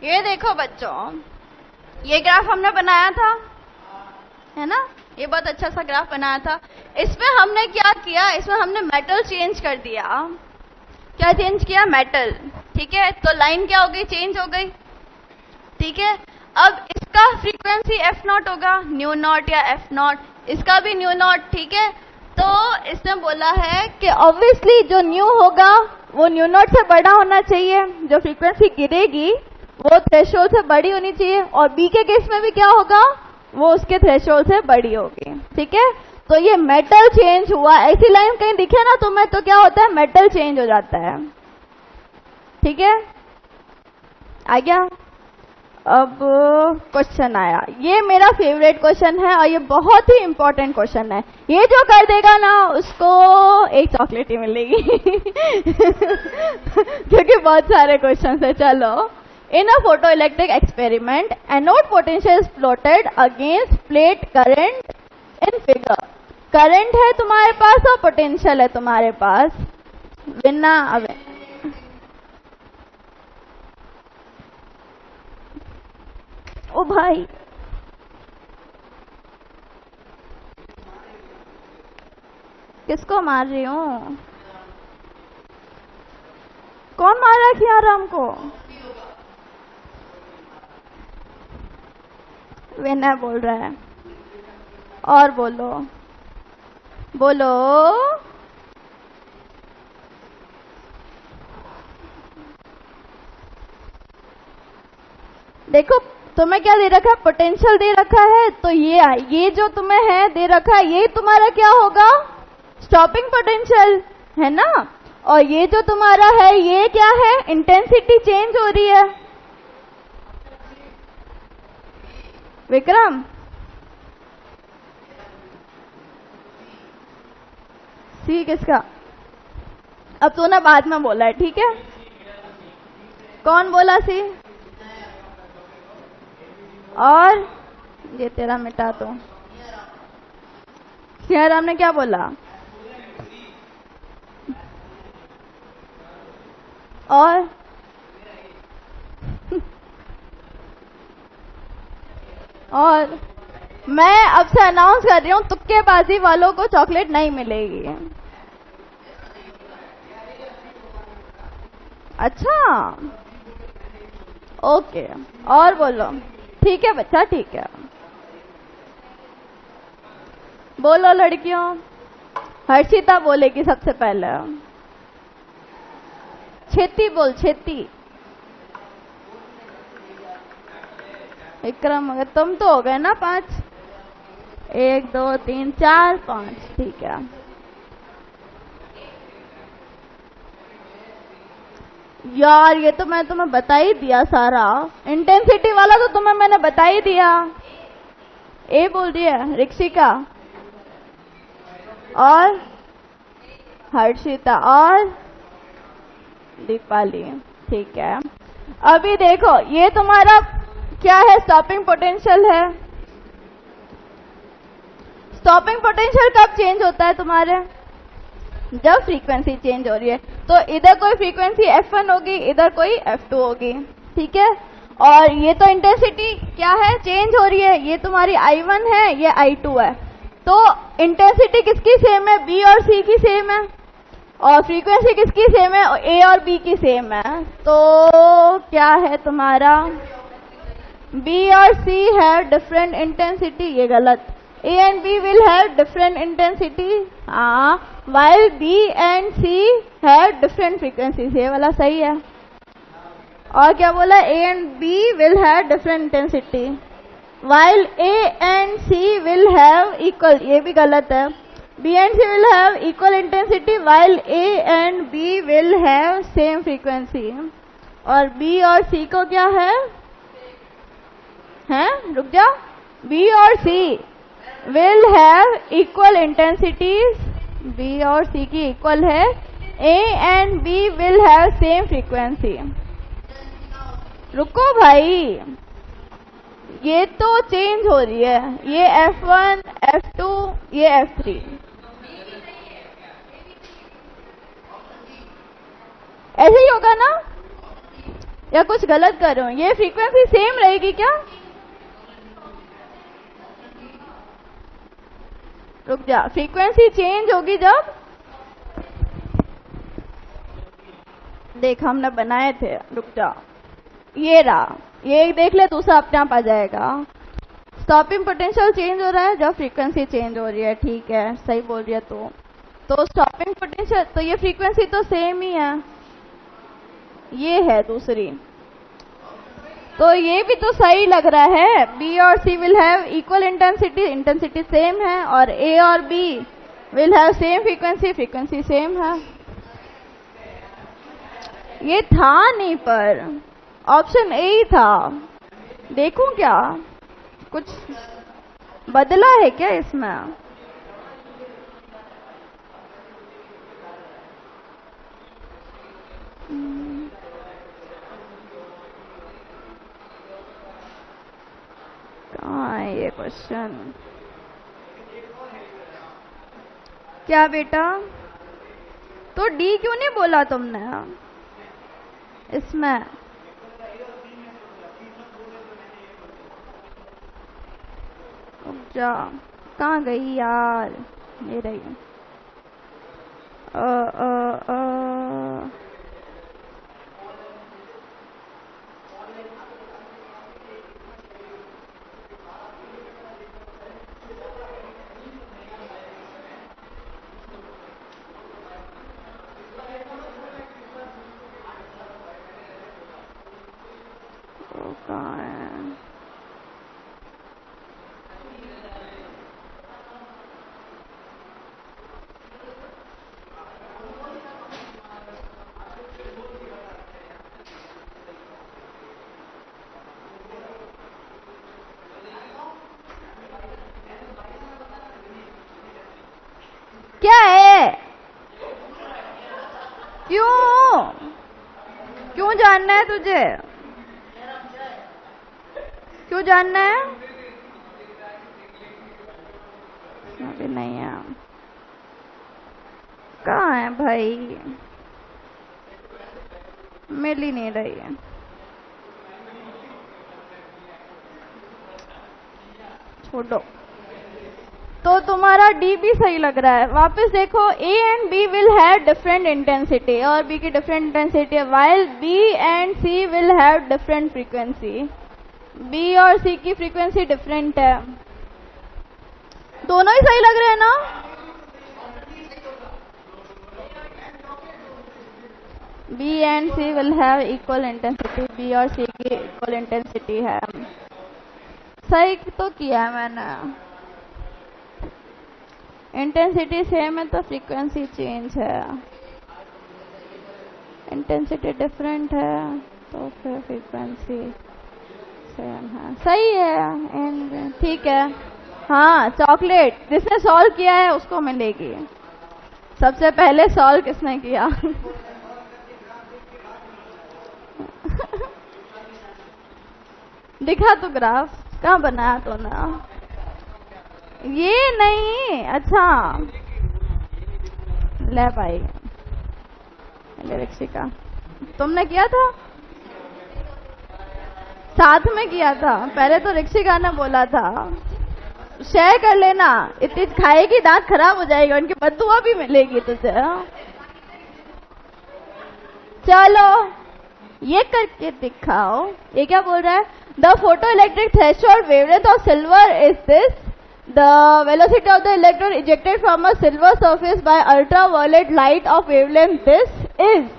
ये देखो बच्चों, ये ग्राफ हमने बनाया था, है ना, ये बहुत अच्छा सा ग्राफ बनाया था। इसमें हमने क्या किया? इसमें हमने मेटल चेंज कर दिया। क्या चेंज किया? मेटल, ठीक है, तो लाइन क्या हो गई? चेंज हो गई, ठीक है। अब इसका फ्रीक्वेंसी एफ नॉट होगा, न्यू नॉट या एफ नॉट, इसका भी न्यू नॉट, ठीक है। तो इसने बोला है कि ऑब्वियसली जो न्यू होगा वो न्यू नॉट से बड़ा होना चाहिए, जो फ्रीक्वेंसी गिरेगी वो थ्रेशोल्ड से बड़ी होनी चाहिए, और बी के केस में भी क्या होगा? वो उसके थ्रेशोल्ड से बड़ी होगी, ठीक है। तो ये मेटल चेंज हुआ, ऐसी लाइन कहीं दिखे ना तुम्हें तो क्या होता है? मेटल चेंज हो जाता है, ठीक है। आ गया? अब क्वेश्चन आया, ये मेरा फेवरेट क्वेश्चन है और ये बहुत ही इंपॉर्टेंट क्वेश्चन है। ये जो कर देगा ना उसको एक चॉकलेट ही मिलेगी। क्योंकि बहुत सारे क्वेश्चन है। चलो, in a photoelectric experiment, anode potential is plotted against plate current in figure. Current है तुम्हारे पास और पोटेंशियल है तुम्हारे पास, बिना अवे ओ भाई, किसको मार रही हूँ? कौन मार रहा है खियाराम को? विनय बोल रहा है। और बोलो बोलो, देखो तुम्हें क्या दे रखा है? पोटेंशियल दे रखा है, तो ये जो तुम्हें है दे रखा है, ये तुम्हारा क्या होगा? स्टॉपिंग पोटेंशियल, है ना। और ये जो तुम्हारा है ये क्या है? इंटेंसिटी चेंज हो रही है। विक्रम, सी किसका? अब तूने बाद में बोला है, ठीक है। कौन बोला सी? और ये तेरा मिटा तो खियाराम ने क्या बोला? और और मैं अब से अनाउंस कर रही हूँ, तुक्केबाजी वालों को चॉकलेट नहीं मिलेगी। अच्छा, ओके, और बोलो। ठीक है बच्चा, ठीक है। बोलो लड़कियों। हर्षिता बोलेगी सबसे पहले। छेती बोल, छेती। विक्रम, अगर तुम तो हो गए ना 5। 1 2 3 4 5, ठीक है। यार ये तो मैं तुम्हें बता ही दिया सारा। इंटेंसिटी वाला तो तुम्हें मैंने बता ही दिया। ए बोल रही है रिक्शिका और हर्षिता और दीपाली, ठीक है। अभी देखो ये तुम्हारा क्या है, स्टॉपिंग पोटेंशियल है। स्टॉपिंग पोटेंशियल कब चेंज होता है तुम्हारे? जब फ्रीक्वेंसी चेंज हो रही है। तो इधर कोई फ्रीक्वेंसी F1 होगी, इधर कोई F2 होगी, ठीक है। और ये तो इंटेंसिटी क्या है, चेंज हो रही है। ये तुम्हारी I1 है, ये I2 है। तो इंटेंसिटी किसकी सेम है? B और C की सेम है। और फ्रीक्वेंसी किसकी सेम है? A और B की सेम है। तो क्या है तुम्हारा? B और C है डिफरेंट इंटेंसिटी, ये गलत। A and B will have different intensity, while B and C have different frequencies, ये वाला सही है। और क्या बोला? A and B will have different intensity, while A and C will have equal, ये भी गलत है। B and C will have equal intensity, while A and B will have same frequency। और B और C को क्या है? हैं? रुक जा। B और C will have equal intensities, B और C की इक्वल है। A and B will have same frequency। रुको भाई, ये तो चेंज हो रही है। ये F1, F2, ये F3। ऐसे ही होगा ना, या कुछ गलत कर रहे हो? ये फ्रीक्वेंसी सेम रहेगी क्या? रुक जा, फ्रीक्वेंसी चेंज होगी जब, देख हमने बनाए थे, रुक जा, ये रहा, ये एक देख ले, दूसरा अपने आप आ जाएगा। स्टॉपिंग पोटेंशियल चेंज हो रहा है जब फ्रीक्वेंसी चेंज हो रही है, ठीक है, सही बोल रही है। तो स्टॉपिंग पोटेंशियल, तो ये फ्रीक्वेंसी तो सेम ही है, ये है दूसरी। तो ये भी तो सही लग रहा है। B और C will have equal intensity, intensity same है। और A और B will have same frequency, frequency same है। ये था नहीं, पर ऑप्शन A ही था। देखूं क्या कुछ बदला है क्या इसमें? कहाँ है ये क्वेश्चन? क्या बेटा? तो डी क्यों नहीं बोला तुमने इसमें? जा, कहाँ गई यार? ये रही। कहाँ है? क्या है? क्यों जानना है तुझे? क्यों जानना है? अभी नहीं है। कहाँ है भाई? मिल ही नहीं रही है। छोड़ो। तो तुम्हारा डी भी सही लग रहा है। वापस देखो, A and B will have different intensity, और बी की डिफरेंट इंटेंसिटी है, while B and C will have different frequency. B और सी की फ्रीक्वेंसी डिफरेंट है। दोनों ही सही लग रहे हैं ना? B and C will have equal intensity, B और सी की इक्वल इंटेंसिटी है। सही तो किया है मैंने। इंटेंसिटी सेम है तो फ्रीक्वेंसी चेंज है, इंटेंसिटी डिफरेंट है तो फिर फ्रीक्वेंसी सेम है। सही है, ठीक है। हाँ, चॉकलेट जिसने सॉल्व किया है उसको मिलेगी। सबसे पहले सॉल्व किसने किया? दिखा तो ग्राफ, कहाँ बनाया तो ना? ये नहीं, अच्छा ले भाई, रिक्शिका तुमने किया था, साथ में किया था। पहले तो रिक्शिका ने बोला था शेयर कर लेना, इतनी खाएगी दांत खराब हो जाएगा, उनकी बददुआ भी मिलेगी तुझे। चलो ये करके दिखाओ। ये क्या बोल रहा है? The photo electric threshold wavelength of silver is this, the velocity of the electron ejected from a silver surface by ultraviolet light of wavelength this is.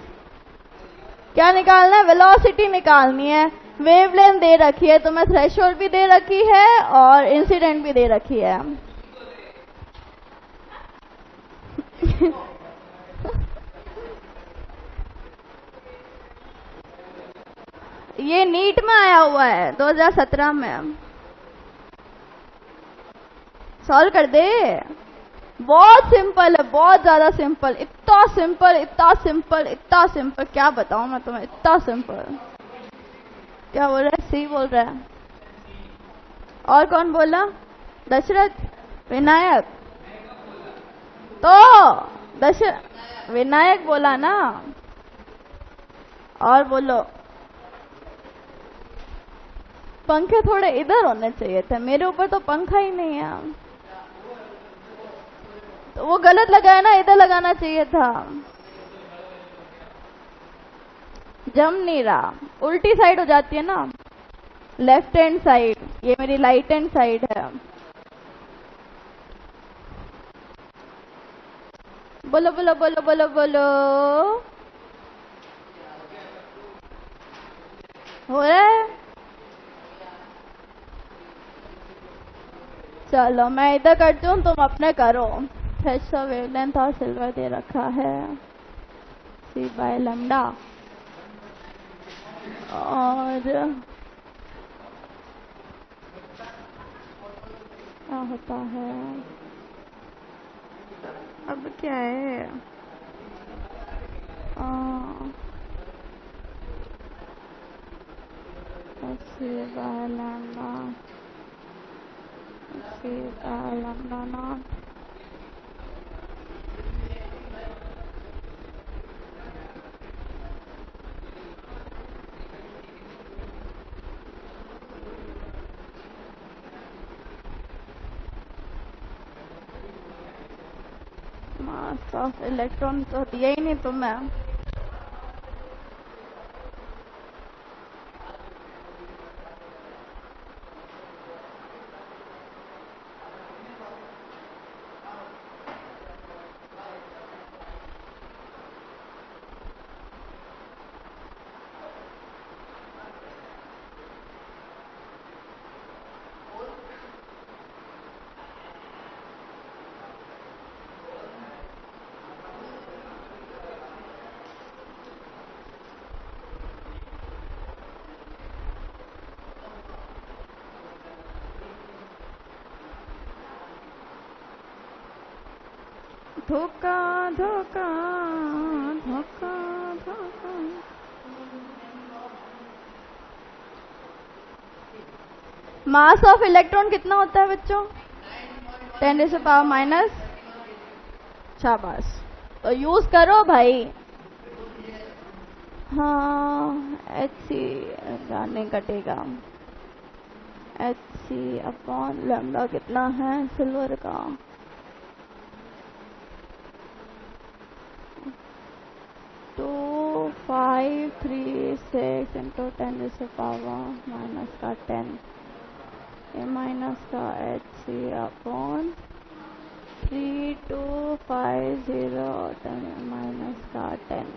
क्या निकालना है? वेलोसिटी निकालनी है। वेवलेंथ दे रखी है, तुम्हें थ्रेशोल्ड भी दे रखी है और इंसिडेंट भी दे रखी है। ये नीट में आया हुआ है 2017 में। सॉल्व कर दे, बहुत सिंपल है, बहुत ज्यादा सिंपल, इतना सिंपल, इतना सिंपल, इतना सिंपल, क्या बताऊं मैं तुम्हें, इतना सिंपल। क्या बोल रहा है? सी बोल रहा है। और कौन बोला? दशरथ, विनायक। तो विनायक बोला ना। और बोलो, पंखे थोड़े इधर होने चाहिए थे, मेरे ऊपर तो पंखा ही नहीं है, तो वो गलत लगाया ना, इधर लगाना चाहिए था। जम नहीं रहा, उल्टी साइड हो जाती है ना, लेफ्ट हैंड साइड, ये मेरी राइट हैंड साइड है। बोलो बोलो बोलो बोलो बोलो, हो रहा है? चलो मैं इधर करती हूँ, तुम अपने करो। थ्रेशोल्ड वेवलेंथ और सिल्वर दे रखा है सी बाय लैम्डा, और क्या होता है अब? क्या है? C by lambda, C by lambda not. Mass of electron तो दिया ही नहीं तुम्हें। धोखा धोखा धोखा धोखा। मास ऑफ इलेक्ट्रॉन कितना होता है बच्चों? 10⁻⁻। शाबाश, तो यूज करो भाई। हाँ, Hc नहीं कटेगा। Hc/λ कितना है सिल्वर का? 2536 × 10⁻⁻10, ये माइनस का Hc/. 3250 माइनस का 10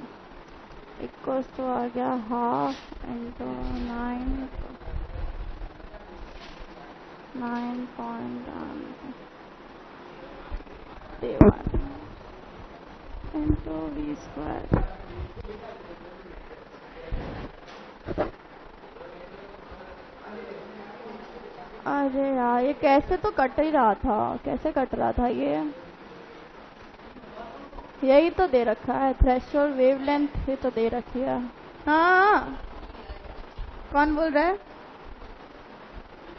इक्वल्स टू आ गया half into 9.1 into V square. अरे यार ये कैसे तो कट ही रहा था, कैसे कट रहा था ये? यही तो दे रखा है थ्रेशोल्ड वेवलेंथ, ये तो दे रखी है। हाँ कौन बोल रहा है?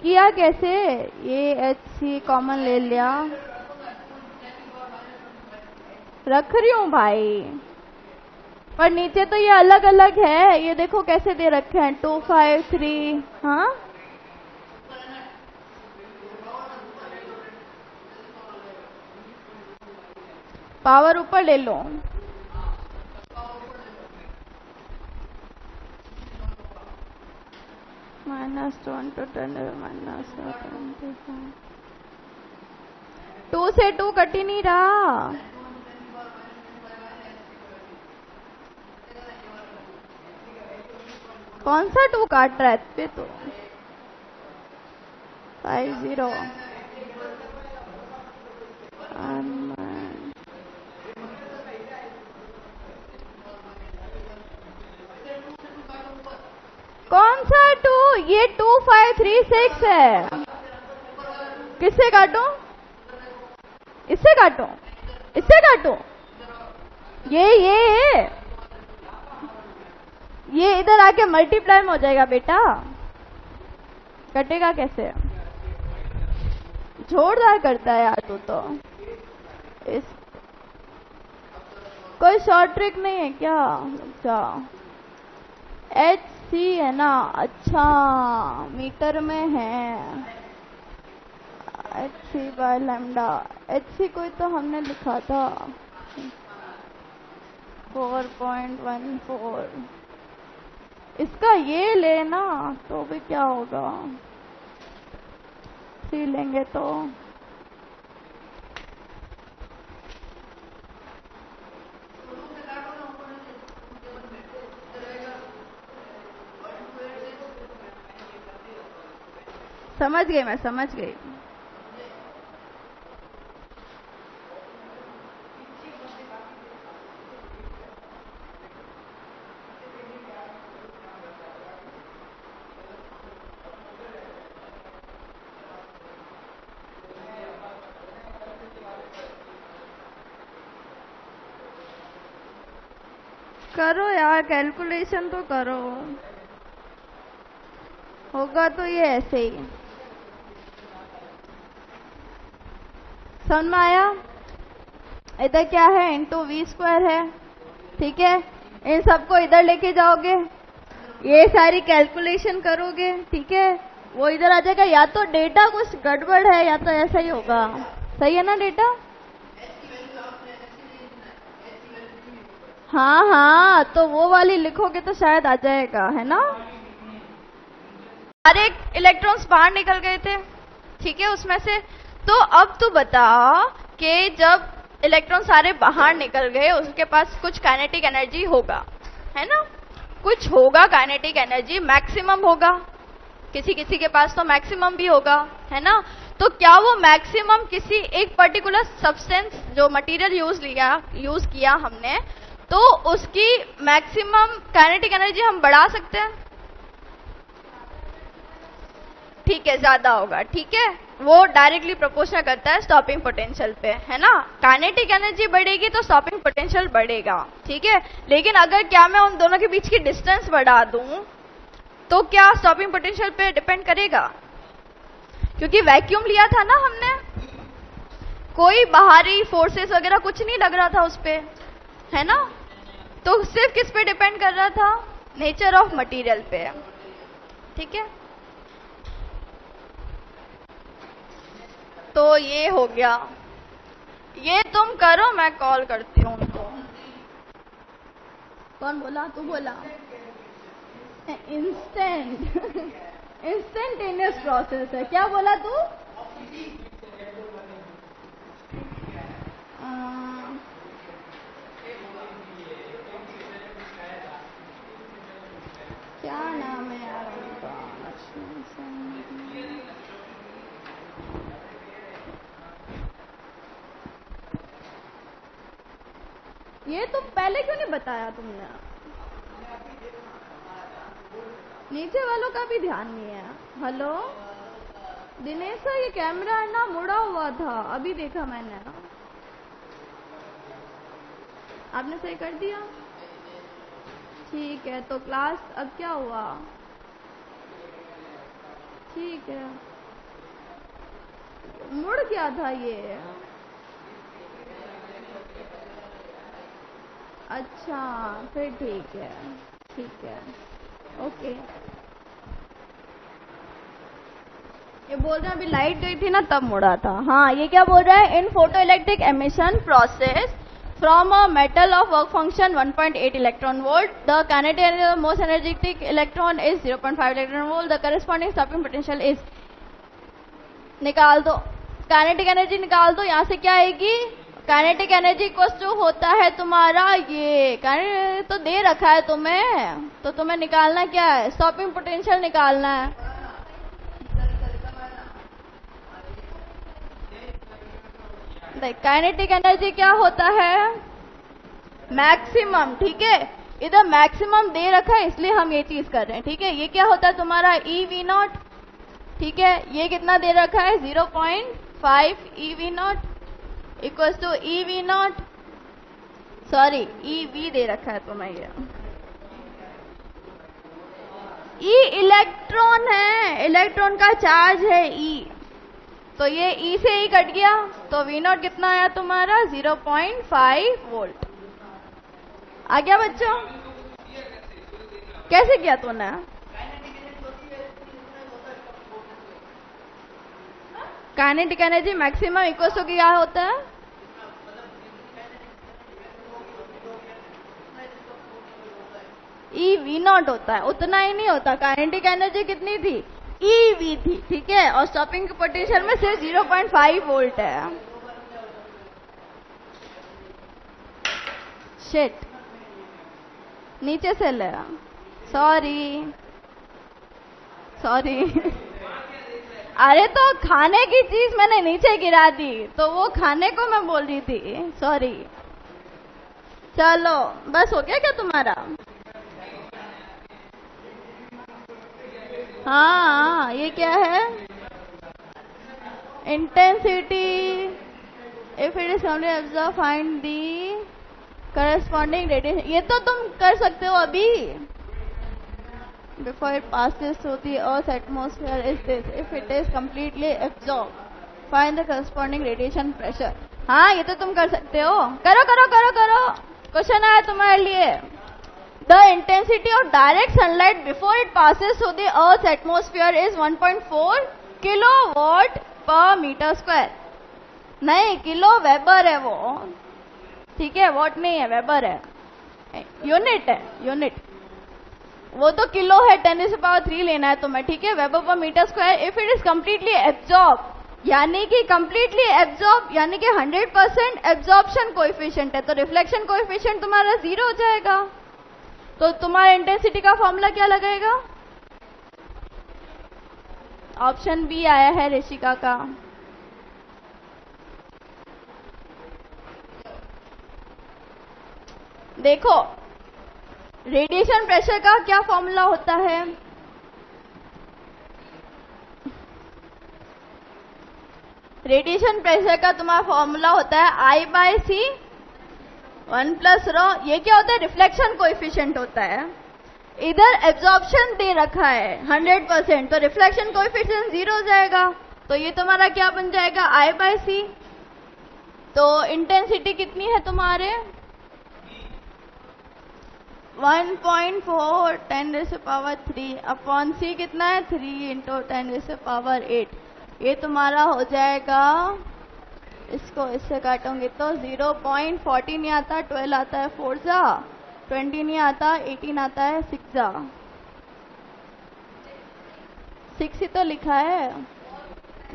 किया कैसे? ये HC कॉमन ले लिया, रख रही हूँ भाई, पर नीचे तो ये अलग अलग है। ये देखो कैसे दे रखे हैं 253। हाँ पावर ऊपर ले लो। -2 से 2 कट ही नहीं रहा। कौन सा 2 काट रहा है पे? तो 50 कौन सा 2? ये 2536 है। किससे काटूं? इससे काटूं? इससे काटूं? ये इधर आके मल्टीप्लाई में हो जाएगा बेटा, कटेगा कैसे? जोरदार करता है यार तू तो। इस कोई शॉर्ट ट्रिक नहीं है क्या? अच्छा HC है ना? अच्छा मीटर में है HC बाय लैम्डा। HC कोई तो हमने लिखा था 4.14। इसका ये लेना तो भी क्या होगा? C लेंगे तो समझ गई, मैं समझ गई। करो यार कैलकुलेशन तो करो, होगा तो ये ऐसे ही। समझ में आया? इधर क्या है? इंटू वी स्क्वायर है, ठीक है। इन सबको इधर लेके जाओगे, ये सारी कैलकुलेशन करोगे, ठीक है। वो इधर आ जाएगा। या तो डेटा कुछ गड़बड़ है या तो ऐसा ही होगा। सही है ना डेटा? हाँ तो वो वाली लिखोगे तो शायद आ जाएगा, है ना। सारे इलेक्ट्रॉन्स बाहर निकल गए थे, ठीक है, उसमें से। तो अब तू बता कि जब इलेक्ट्रॉन सारे बाहर निकल गए उसके पास कुछ काइनेटिक एनर्जी होगा, है ना। कुछ होगा काइनेटिक एनर्जी, मैक्सिमम होगा। किसी किसी के पास तो मैक्सिमम भी होगा, है ना। तो क्या वो मैक्सिमम किसी एक पर्टिकुलर सब्सटेंस जो मटेरियल यूज किया हमने, तो उसकी मैक्सिमम काइनेटिक एनर्जी हम बढ़ा सकते हैं? ठीक है, ज्यादा होगा, ठीक है। वो डायरेक्टली प्रोपोर्शनल करता है स्टॉपिंग पोटेंशियल पे, है ना। काइनेटिक एनर्जी बढ़ेगी तो स्टॉपिंग पोटेंशियल बढ़ेगा, ठीक है। लेकिन अगर क्या मैं उन दोनों के बीच की डिस्टेंस बढ़ा दूं तो क्या स्टॉपिंग पोटेंशियल पे डिपेंड करेगा? क्योंकि वैक्यूम लिया था ना हमने, कोई बाहरी फोर्सेस वगैरह कुछ नहीं लग रहा था उस पे, है ना। तो सिर्फ किस पे डिपेंड कर रहा था? नेचर ऑफ मटेरियल पे, ठीक है। तो ये हो गया, ये तुम करो, मैं कॉल करती हूँ उनको। कौन बोला? तू बोला इंस्टेंटेनियस प्रोसेस है, क्या बोला तू? ये तो पहले क्यों नहीं बताया तुमने? नीचे वालों का भी ध्यान नहीं है। हेलो दिनेश सर, ये कैमरा है ना मुड़ा हुआ था, अभी देखा मैंने। आपने सही कर दिया? ठीक है, तो क्लास अब क्या हुआ? ठीक है, मुड़ गया था ये। अच्छा फिर ठीक है, ठीक है, ओके। ये बोल रहे हैं अभी लाइट गई थी ना तब मुड़ा था। हाँ, ये क्या बोल रहा है? In photo electric emission process from a metal of work function 1.8 electron volt, the kinetic energy of the most energetic electron is 0.5 electron volt, the corresponding stopping potential is, निकाल दो काइनेटिक एनर्जी, निकाल दो। यहाँ से क्या आएगी? Kinetic energy equals to होता है तुम्हारा ये, काइनेटिक तो दे रखा है तुम्हें, तो तुम्हें निकालना क्या है? स्टॉपिंग पोटेंशियल निकालना है। काइनेटिक एनर्जी क्या होता है? मैक्सिमम, ठीक है। इधर मैक्सिमम दे रखा है इसलिए हम ये चीज कर रहे हैं, ठीक है। ये क्या होता है तुम्हारा? ई वी नॉट, ठीक है। ये कितना दे रखा है? 0.5 E V not equals to E V not, sorry E V दे रखा है तुम्हें। ये ई इलेक्ट्रॉन है, इलेक्ट्रॉन का चार्ज है ई, तो ये ई से ई कट गया, तो वी नॉट कितना आया तुम्हारा? 0.5 वोल्ट। आ गया बच्चों? कैसे किया तूने? Kinetic energy maximum equal to क्या होता है? ई वी नॉट होता है, उतना ही नहीं होता। काइनेटिक एनर्जी कितनी थी? ई वी थी, ठीक है। और स्टॉपिंग पोटेंशियल में सिर्फ 0.5 वोल्ट है। शिट, नीचे से ले, सॉरी सॉरी अरे तो खाने की चीज मैंने नीचे गिरा दी, तो वो खाने को मैं बोल रही थी, सॉरी। चलो बस हो गया क्या तुम्हारा? हाँ, ये क्या है? Intensity if it is only observe find the corresponding radiation. ये तो तुम कर सकते हो अभी। Before it passes through the earth atmosphere is this, if it is completely absorb find the corresponding radiation pressure. हाँ, ये तो तुम कर सकते हो। करो करो करो करो, क्वेश्चन आया तुम्हारे लिए। The intensity of direct sunlight before it passes through the Earth's atmosphere is 1.4 kilowatt per meter square। नहीं, किलो वेबर है वो, ठीक है, वॉट नहीं है, वेबर है, यूनिट है, यूनिट। वो तो किलो है, 10⁻³ लेना है तुम्हें, ठीक है। वेबर पर metre square if it is completely absorb, यानी कि कम्प्लीटली एब्जॉर्ब यानी कि 100% एब्जॉर्प्शन कोएफिशिएंट है, तो रिफ्लेक्शन कोएफिशिएंट तुम्हारा 0 हो जाएगा। तो तुम्हारा इंटेंसिटी का फॉर्मूला क्या लगेगा? ऑप्शन बी आया है ऋषिका का। देखो, रेडिएशन प्रेशर का क्या फॉर्मूला होता है? रेडिएशन प्रेशर का तुम्हारा फॉर्मूला होता है I/C 1 + ρ। ये क्या होता है? रिफ्लेक्शन कोएफिशिएंट होता है। इधर एब्जॉर्प्शन दे रखा है 100%, तो रिफ्लेक्शन कोएफिशिएंट 0 हो जाएगा। तो ये तुम्हारा क्या बन जाएगा? I/C। तो इंटेंसिटी कितनी है तुम्हारे? 1.4 10⁻³ अपॉन C कितना है? 3 × 10⁸ ये तुम्हारा हो जाएगा, इसको इससे काटोगे तो 0.14 नहीं आता, 12 आता है, 4 जा 20 नहीं आता, 18 आता है, 6 जा 6 ही तो लिखा है,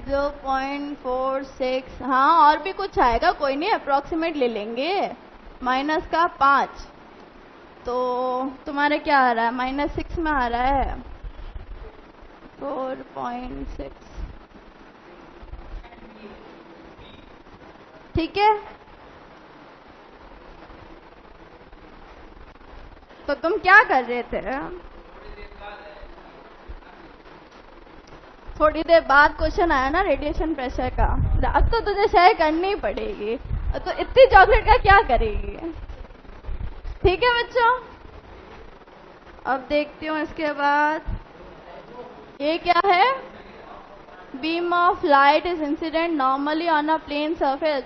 0.46। हाँ, और भी कुछ आएगा, कोई नहीं, अप्रोक्सीमेट ले लेंगे। माइनस का 5, तो तुम्हारे क्या आ रहा है? -6 में आ रहा है 4.6, ठीक है। तो तुम क्या कर रहे थे? थोड़ी देर बाद क्वेश्चन आया ना रेडिएशन प्रेशर का, अब तो तुझे शेयर करनी ही पड़ेगी, तो इतनी चॉकलेट का क्या करेगी? ठीक है बच्चों, अब देखती हूँ इसके बाद ये क्या है। Beam of light is incident normally on a plane surface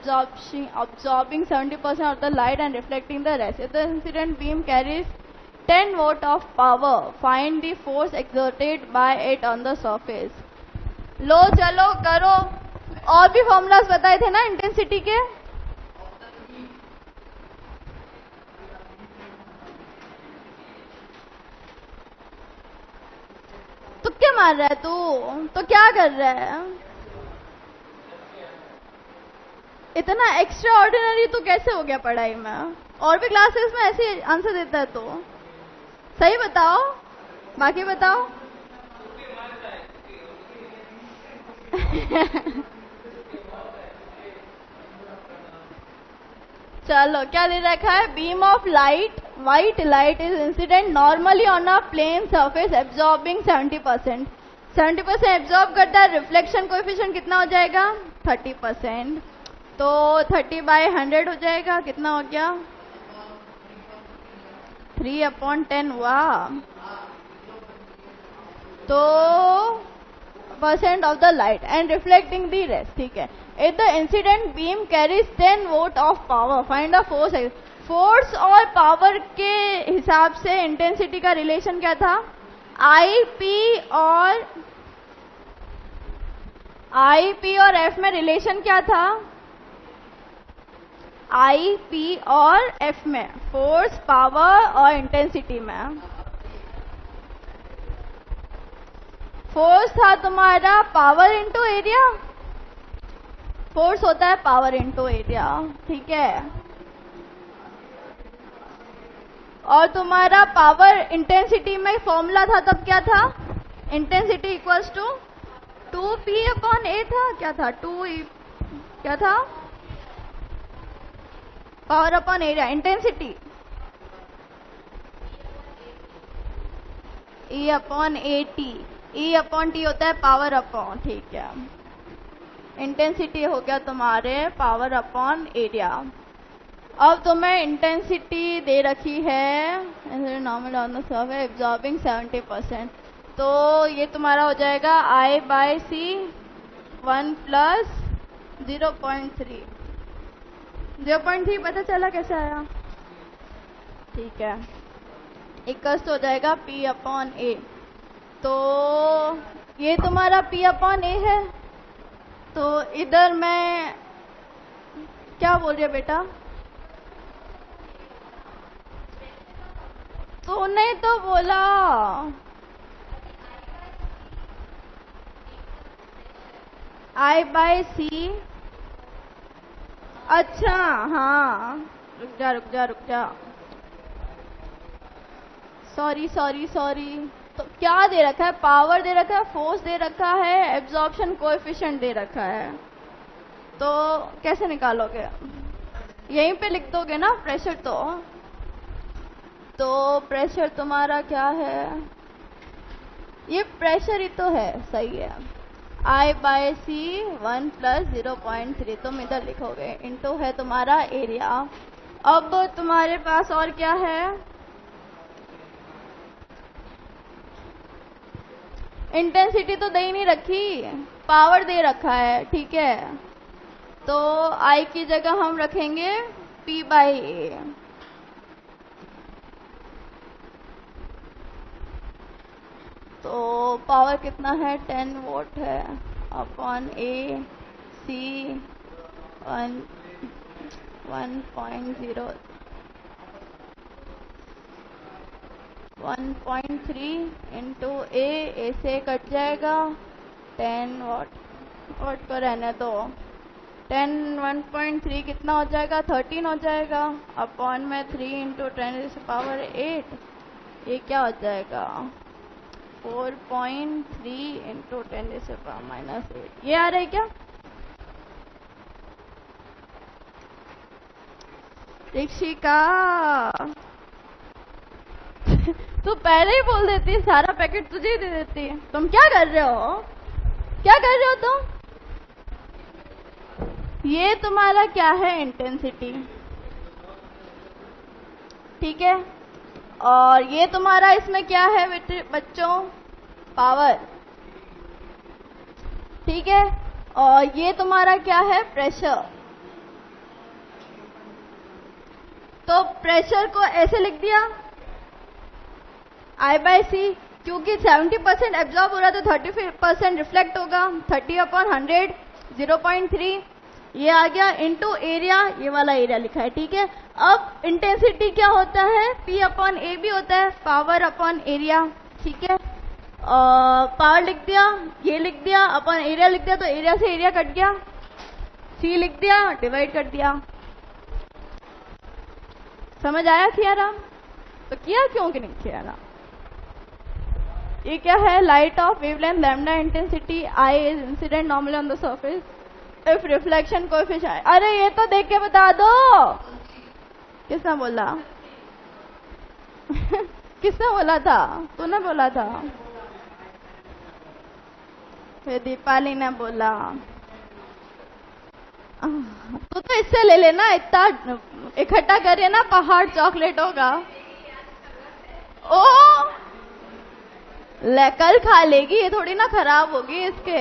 absorbing 70% of the light and reflecting the rest. If the incident beam carries 10 watt of power, find the force exerted by it on the surface. लो चलो करो, और भी formulas बताए थे ना intensity के। तो क्या मार रहा है तू? तो क्या कर रहा है? इतना एक्स्ट्रा ऑर्डिनरी तू कैसे हो गया पढ़ाई में? और भी क्लासेस में ऐसे आंसर देता है तो सही बताओ, बाकी बताओ। चलो क्या दे रखा है? Beam of light, white light is incident normally on a plane surface absorbing 70%। 70% absorb करता है, रिफ्लेक्शन कोएफिशिएंट कितना हो जाएगा? 30%। तो 30/100 हो जाएगा, कितना हो गया? 3/10। वाह, तो % of the light and reflecting the rest, ठीक है। If the incident beam carries 10 watt of power, find the force. Force और पावर के हिसाब से इंटेंसिटी का रिलेशन क्या था? आई पी और एफ में रिलेशन क्या था? आई पी और एफ में, फोर्स, पावर और इंटेंसिटी में। फोर्स था तुम्हारा पावर इंटू एरिया, फोर्स होता है पावर इंटू एरिया, ठीक है। और तुम्हारा पावर इंटेंसिटी में फॉर्मूला था तब क्या था? इंटेंसिटी इक्वल्स टू 2P/A था, क्या था? 2E क्या था? Power upon area. Intensity E/AT, E/T होता है पावर अपॉन, ठीक है। इंटेंसिटी हो गया तुम्हारे पावर अपॉन एरिया। अब तुम्हें इंटेंसिटी दे रखी है normal on the surface absorbing 70%, तो ये तुम्हारा हो जाएगा I/C 1 + 0.3। 0.3 पता चला कैसे आया? ठीक है, इक्वल्स हो जाएगा P/A। तो ये तुम्हारा P/A है, तो इधर मैं क्या बोल रही है बेटा? तूने तो बोला I/C। अच्छा हाँ, रुक जा, सॉरी। तो क्या दे रखा है? पावर दे रखा है, फोर्स दे रखा है, एब्जॉर्प्शन कोएफिशिएंट दे रखा है, तो कैसे निकालोगे? यहीं पे लिख दोगे ना प्रेशर। तो प्रेशर तुम्हारा क्या है? ये प्रेशर ही तो है, सही है। I/C 1 + 0.3 तुम इधर लिखोगे, इनटू है तुम्हारा एरिया। अब तुम्हारे पास और क्या है? इंटेंसिटी तो दे ही नहीं रखी, पावर दे रखा है, ठीक है। तो I की जगह हम रखेंगे P/A। तो पावर कितना है? 10 वोल्ट है, अपॉन AC 1.3 इंटू A से कट जाएगा 10 वॉट को रहने दो। 10 1.3 कितना हो जाएगा? 13 हो जाएगा, अपॉन में 3 इंटू 10⁸8, ये क्या हो जाएगा? 4.3 इंटू 10⁻⁻8। ये आ रहा है क्या? ऋषिका तू पहले ही बोल देती, सारा पैकेट तुझे ही दे देती। तुम क्या कर रहे हो, क्या कर रहे हो तुम? ये तुम्हारा क्या है, इंटेंसिटी, ठीक है। और ये तुम्हारा इसमें क्या है बच्चों, पावर, ठीक है। और ये तुम्हारा क्या है, प्रेशर। तो प्रेशर को ऐसे लिख दिया I/C, क्योंकि 70% एब्जॉर्ब हो रहा है तो 30% रिफ्लेक्ट होगा, 30/100 0.3 ये आ गया, इनटू एरिया, ये वाला एरिया लिखा है, ठीक है। अब इंटेंसिटी क्या होता है, P/A भी होता है, पावर अपॉन एरिया, ठीक है। पावर लिख दिया, ये लिख दिया, अपॉन एरिया लिख दिया, तो एरिया से एरिया कट गया, C लिख दिया, डिवाइड कर दिया। समझ आया थियरम? तो किया क्यों कि नहीं किया ना? ये क्या है, light of wavelength lambda intensity I is incident normally on the surface if reflection coefficient. अरे ये तो देख के बता दो, किसने बोला? किसने बोला था? तूने बोला था, फिर दीपाली ने बोला। तो इससे ले लेना, इतना इकट्ठा करे ना, पहाड़ चॉकलेट होगा। ओ ले, कल खा लेगी, ये थोड़ी ना खराब होगी इसके।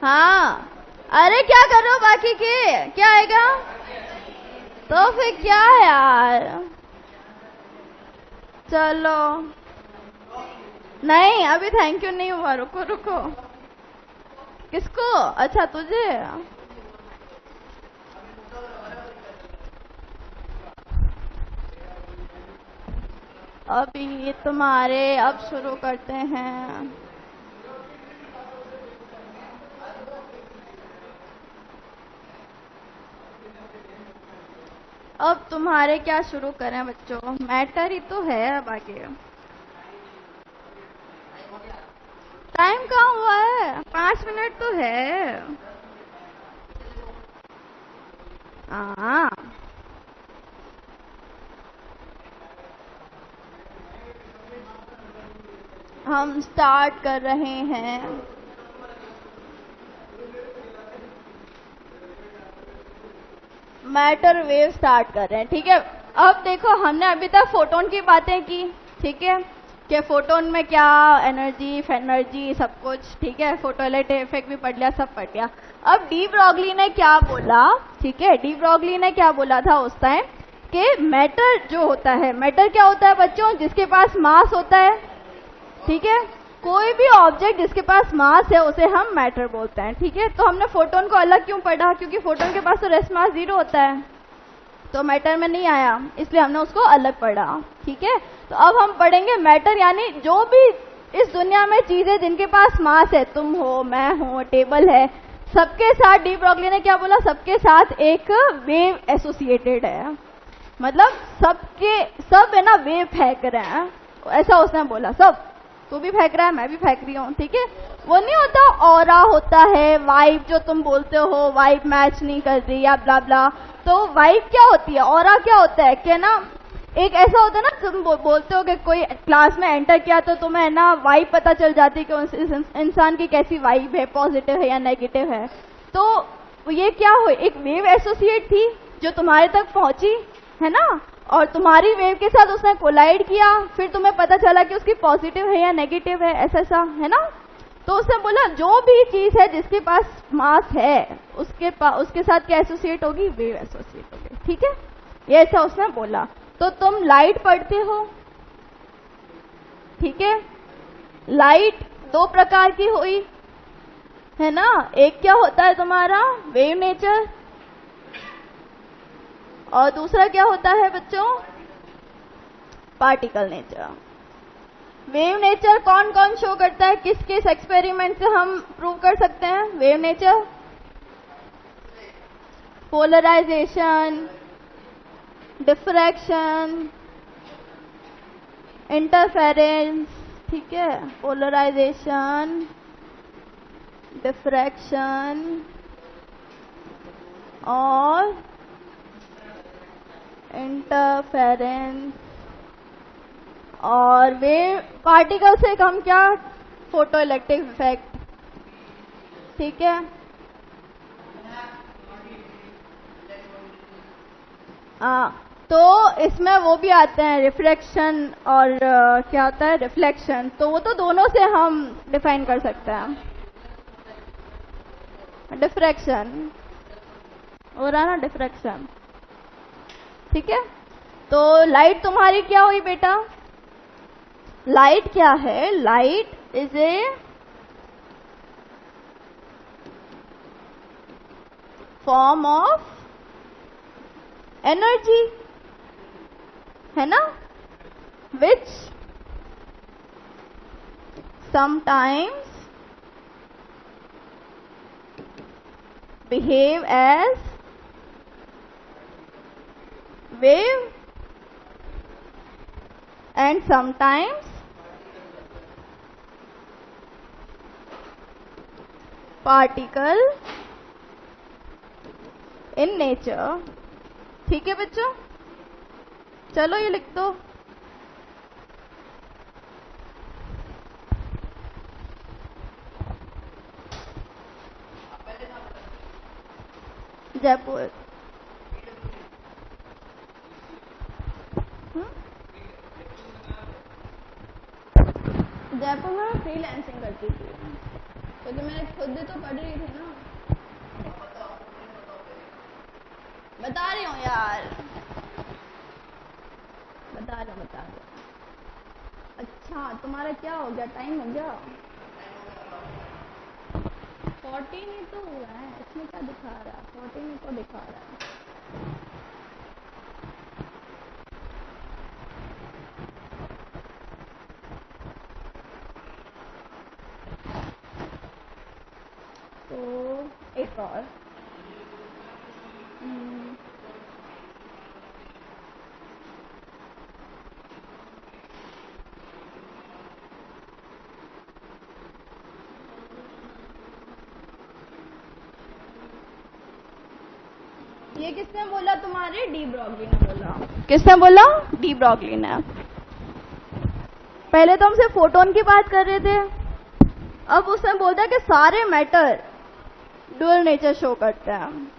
हाँ, अरे क्या कर रहे हो बाकी के, क्या आएगा? तो फिर क्या यार, चलो नहीं अभी थैंक यू नहीं हुआ, रुको रुको। किसको? अच्छा तुझे। अभी तुम्हारे, अब शुरू करते हैं। अब तुम्हारे क्या शुरू करें बच्चों, मैटर ही तो है। अब आगे टाइम कहाँ हुआ है, 5 मिनट तो है। हाँ हम स्टार्ट कर रहे हैं। मैटर वेव स्टार्ट कर रहे हैं, ठीक है। अब देखो, हमने अभी तक फोटोन की बातें की, ठीक है, कि फोटोन में क्या एनर्जी, फेनर्जी, सब कुछ, ठीक है। फोटोइलेक्ट्रिक इफेक्ट भी पढ़ लिया, सब पढ़ लिया। अब डी ब्रॉगली ने क्या बोला, ठीक है, डी ब्रॉगली ने क्या बोला था उस टाइम कि मैटर जो होता है, मैटर क्या होता है बच्चों, जिसके पास मास होता है, ठीक है। कोई भी ऑब्जेक्ट जिसके पास मास है उसे हम मैटर बोलते हैं, ठीक है। तो हमने फोटोन को अलग क्यों पढ़ा, क्योंकि फोटोन के पास तो रेस्ट मास 0 होता है, तो मैटर में नहीं आया, इसलिए हमने उसको अलग पढ़ा, ठीक है। तो अब हम पढ़ेंगे मैटर, यानी जो भी इस दुनिया में चीजें जिनके पास मास है, तुम हो, मैं हूं, टेबल है, सबके साथ डी ब्रॉगली ने क्या बोला, सबके साथ एक वेव एसोसिएटेड है, मतलब सबके सब है ना वेव फेंक रहे हैं, ऐसा उसने बोला। सब, तू भी फेंक रहा है, मैं भी फेंक रही हूँ, ठीक है। वो नहीं होता, ऑरा होता है, वाइब जो तुम बोलते हो, वाइब मैच नहीं कर रही या ब्ला ब्ला, तो वाइब क्या होती है, ऑरा क्या होता है, क्या ना, एक ऐसा होता है ना, तुम बोलते हो कि कोई क्लास में एंटर किया तो तुम्हें ना वाइब पता चल जाती है कि उस इंसान की कैसी वाइब है, पॉजिटिव है या नेगेटिव है। तो ये क्या हो, एक वेव एसोसिएट थी जो तुम्हारे तक पहुंची, है ना, और तुम्हारी वेव के साथ उसने कोलाइड किया, फिर तुम्हें पता चला कि उसकी पॉजिटिव है या नेगेटिव है, ऐसा ऐसा, है ना। तो उसने बोला जो भी चीज है जिसके पास मास है उसके साथ क्या एसोसिएट होगी, वेव एसोसिएट होगी, ठीक है। ये ऐसा उसने बोला। तो तुम लाइट पढ़ते हो, ठीक है। लाइट 2 प्रकार की हुई, है ना। एक क्या होता है तुम्हारा, वेव नेचर, और दूसरा क्या होता है बच्चों, पार्टिकल नेचर। वेव नेचर कौन कौन शो करता है, किस किस एक्सपेरिमेंट से हम प्रूव कर सकते हैं wave nature? Polarisation, diffraction, interference, ठीक है। पोलराइजेशन, डिफ्रैक्शन और इंटरफेरेंस और वेव पार्टिकल से हम क्या, फोटो इलेक्ट्रिक इफेक्ट, ठीक है। तो इसमें वो भी आते हैं रिफ्रैक्शन और क्या होता है रिफ्लेक्शन, तो वो तो दोनों से हम डिफाइन कर सकते हैं। डिफ्रैक्शन हो रहा है ना, डिफ्रैक्शन, ठीक है। तो लाइट तुम्हारी क्या हुई बेटा, लाइट क्या है, light is a form of energy, है ना, विच sometimes behave as wave and sometimes particle in nature, ठीक है बच्चों। चलो ये लिख दो। जयपुर, जयपुर में फ्रीलांसिंग करती थी, क्योंकि मैंने खुद तो पढ़ रही थी ना। बता रही हूँ यार, बता रही हूँ। अच्छा तुम्हारा क्या हो गया, टाइम हो गया, 14 ही तो हुआ है, इसमें क्या दिखा रहा है, 14 ही तो दिखा रहा है। तो एक और ये किसने बोला, तुम्हारे डी ब्रॉगली ने बोला। किसने बोला, डी ब्रॉगली ने। पहले तो हम सिर्फ फोटोन की बात कर रहे थे, अब उसने बोलता है कि सारे मैटर डुअल नेचर शो करते हैं।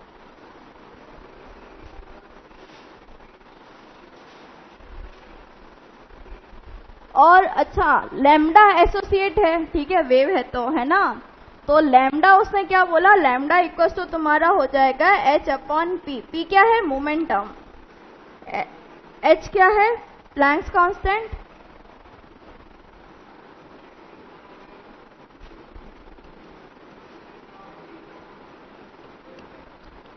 और अच्छा लैम्डा एसोसिएट है, ठीक है, वेव है तो, है ना। तो लैम्डा उसने क्या बोला, लैम्डा इक्वल टू तुम्हारा हो जाएगा h अपॉन पी। पी क्या है, मोमेंटम, h क्या है, प्लैंक्स कांस्टेंट,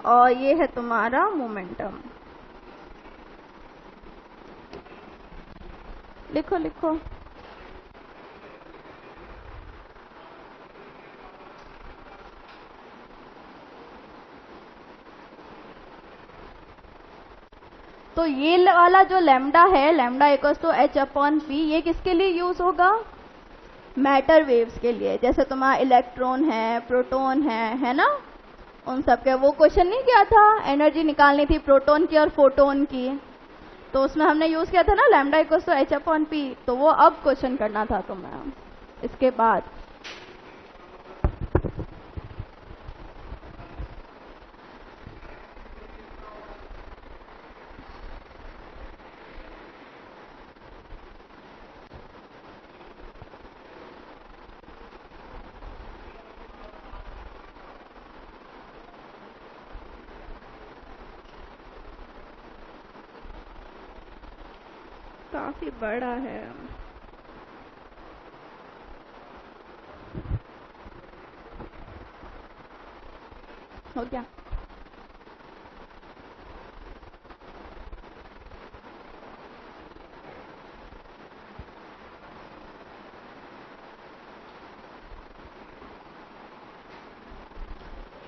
और ये है तुम्हारा मोमेंटम। लिखो लिखो। तो ये वाला जो लैम्डा है, lambda equals to h upon P, ये किसके लिए यूज होगा, मैटर वेव्स के लिए। जैसे तुम्हारा इलेक्ट्रॉन है, प्रोटॉन है ना, उन सब के। वो क्वेश्चन नहीं किया था, एनर्जी निकालनी थी प्रोटॉन की और फोटोन की, तो उसमें हमने यूज किया था ना lambda equals to h upon P. तो वो अब क्वेश्चन करना था तुम्हें इसके बाद। काफी बड़ा है। हो गया।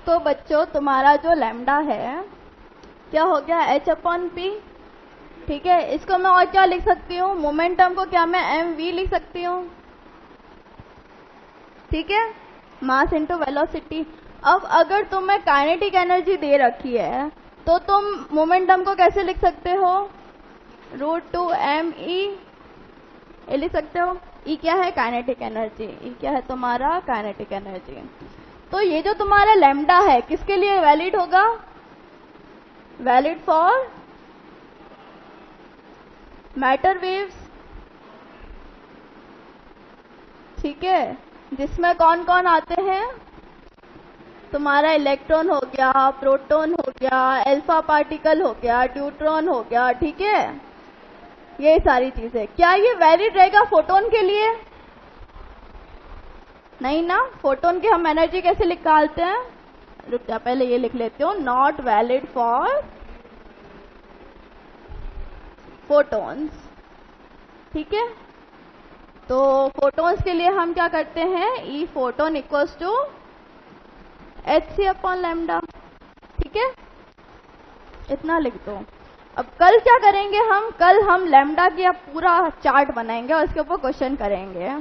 तो बच्चों तुम्हारा जो लैम्डा है क्या हो गया, h अपॉन पी, ठीक है। इसको मैं और क्या लिख सकती हूँ, मोमेंटम को क्या मैं mv लिख सकती हूँ, ठीक है, मास इनटू वेलोसिटी। अब अगर तुम्हें काइनेटिक एनर्जी दे रखी है तो तुम मोमेंटम को कैसे लिख सकते हो, √2 me ये लिख सकते हो। ई क्या है? Kinetic energy. ई क्या है तुम्हारा? Kinetic energy. तो ये जो तुम्हारा लैम्डा है किसके लिए वैलिड होगा? वैलिड फॉर मैटर वेव्स, ठीक है, जिसमें कौन कौन आते हैं? तुम्हारा इलेक्ट्रॉन हो गया, प्रोटॉन हो गया, अल्फा पार्टिकल हो गया, न्यूट्रॉन हो गया, ठीक है, ये सारी चीजें। क्या ये वैलिड रहेगा फोटोन के लिए? नहीं ना। फोटोन की हम एनर्जी कैसे निकालते हैं? रुक जा, पहले ये लिख लेती हूँ, नॉट वैलिड फॉर फोटोन्स, ठीक है। तो फोटोन्स के लिए हम क्या करते हैं? E photon equals to hc upon lambda, ठीक है, इतना लिख दो। अब कल क्या करेंगे हम? कल हम लैम्डा की पूरा चार्ट बनाएंगे और इसके ऊपर क्वेश्चन करेंगे।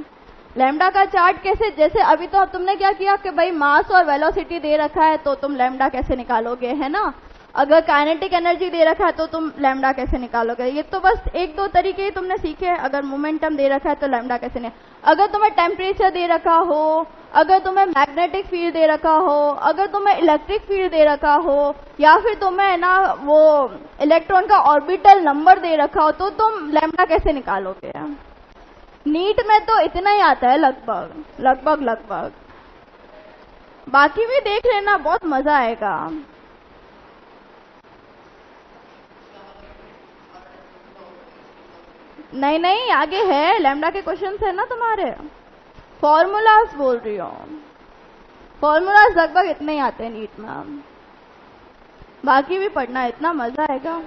लैम्डा का चार्ट कैसे? जैसे अभी तो अब तुमने क्या किया कि भाई मास और वेलोसिटी दे रखा है तो तुम लैम्डा कैसे निकालोगे, है ना। अगर काइनेटिक एनर्जी दे रखा है तो तुम लैम्डा कैसे निकालोगे। ये तो बस एक दो तरीके ही तुमने सीखे। अगर मोमेंटम दे रखा है तो लैम्डा कैसे नहीं। अगर तुम्हें टेम्परेचर दे रखा हो, अगर तुम्हें मैग्नेटिक फील्ड दे रखा हो, अगर तुम्हें इलेक्ट्रिक फील्ड दे रखा हो, या फिर तुम्हें ना वो इलेक्ट्रॉन का ऑर्बिटल नंबर दे रखा हो, तो तुम लैम्डा कैसे निकालोगे? नीट में तो इतना ही आता है लगभग। बाकी भी देख लेना, बहुत मजा आएगा। नहीं, आगे है लैम्डा के क्वेश्चन है ना तुम्हारे। फॉर्मूलाज बोल रही हूँ, फॉर्मूलाज लगभग इतने ही आते हैं नीट में। बाकी भी पढ़ना, इतना मजा आएगा।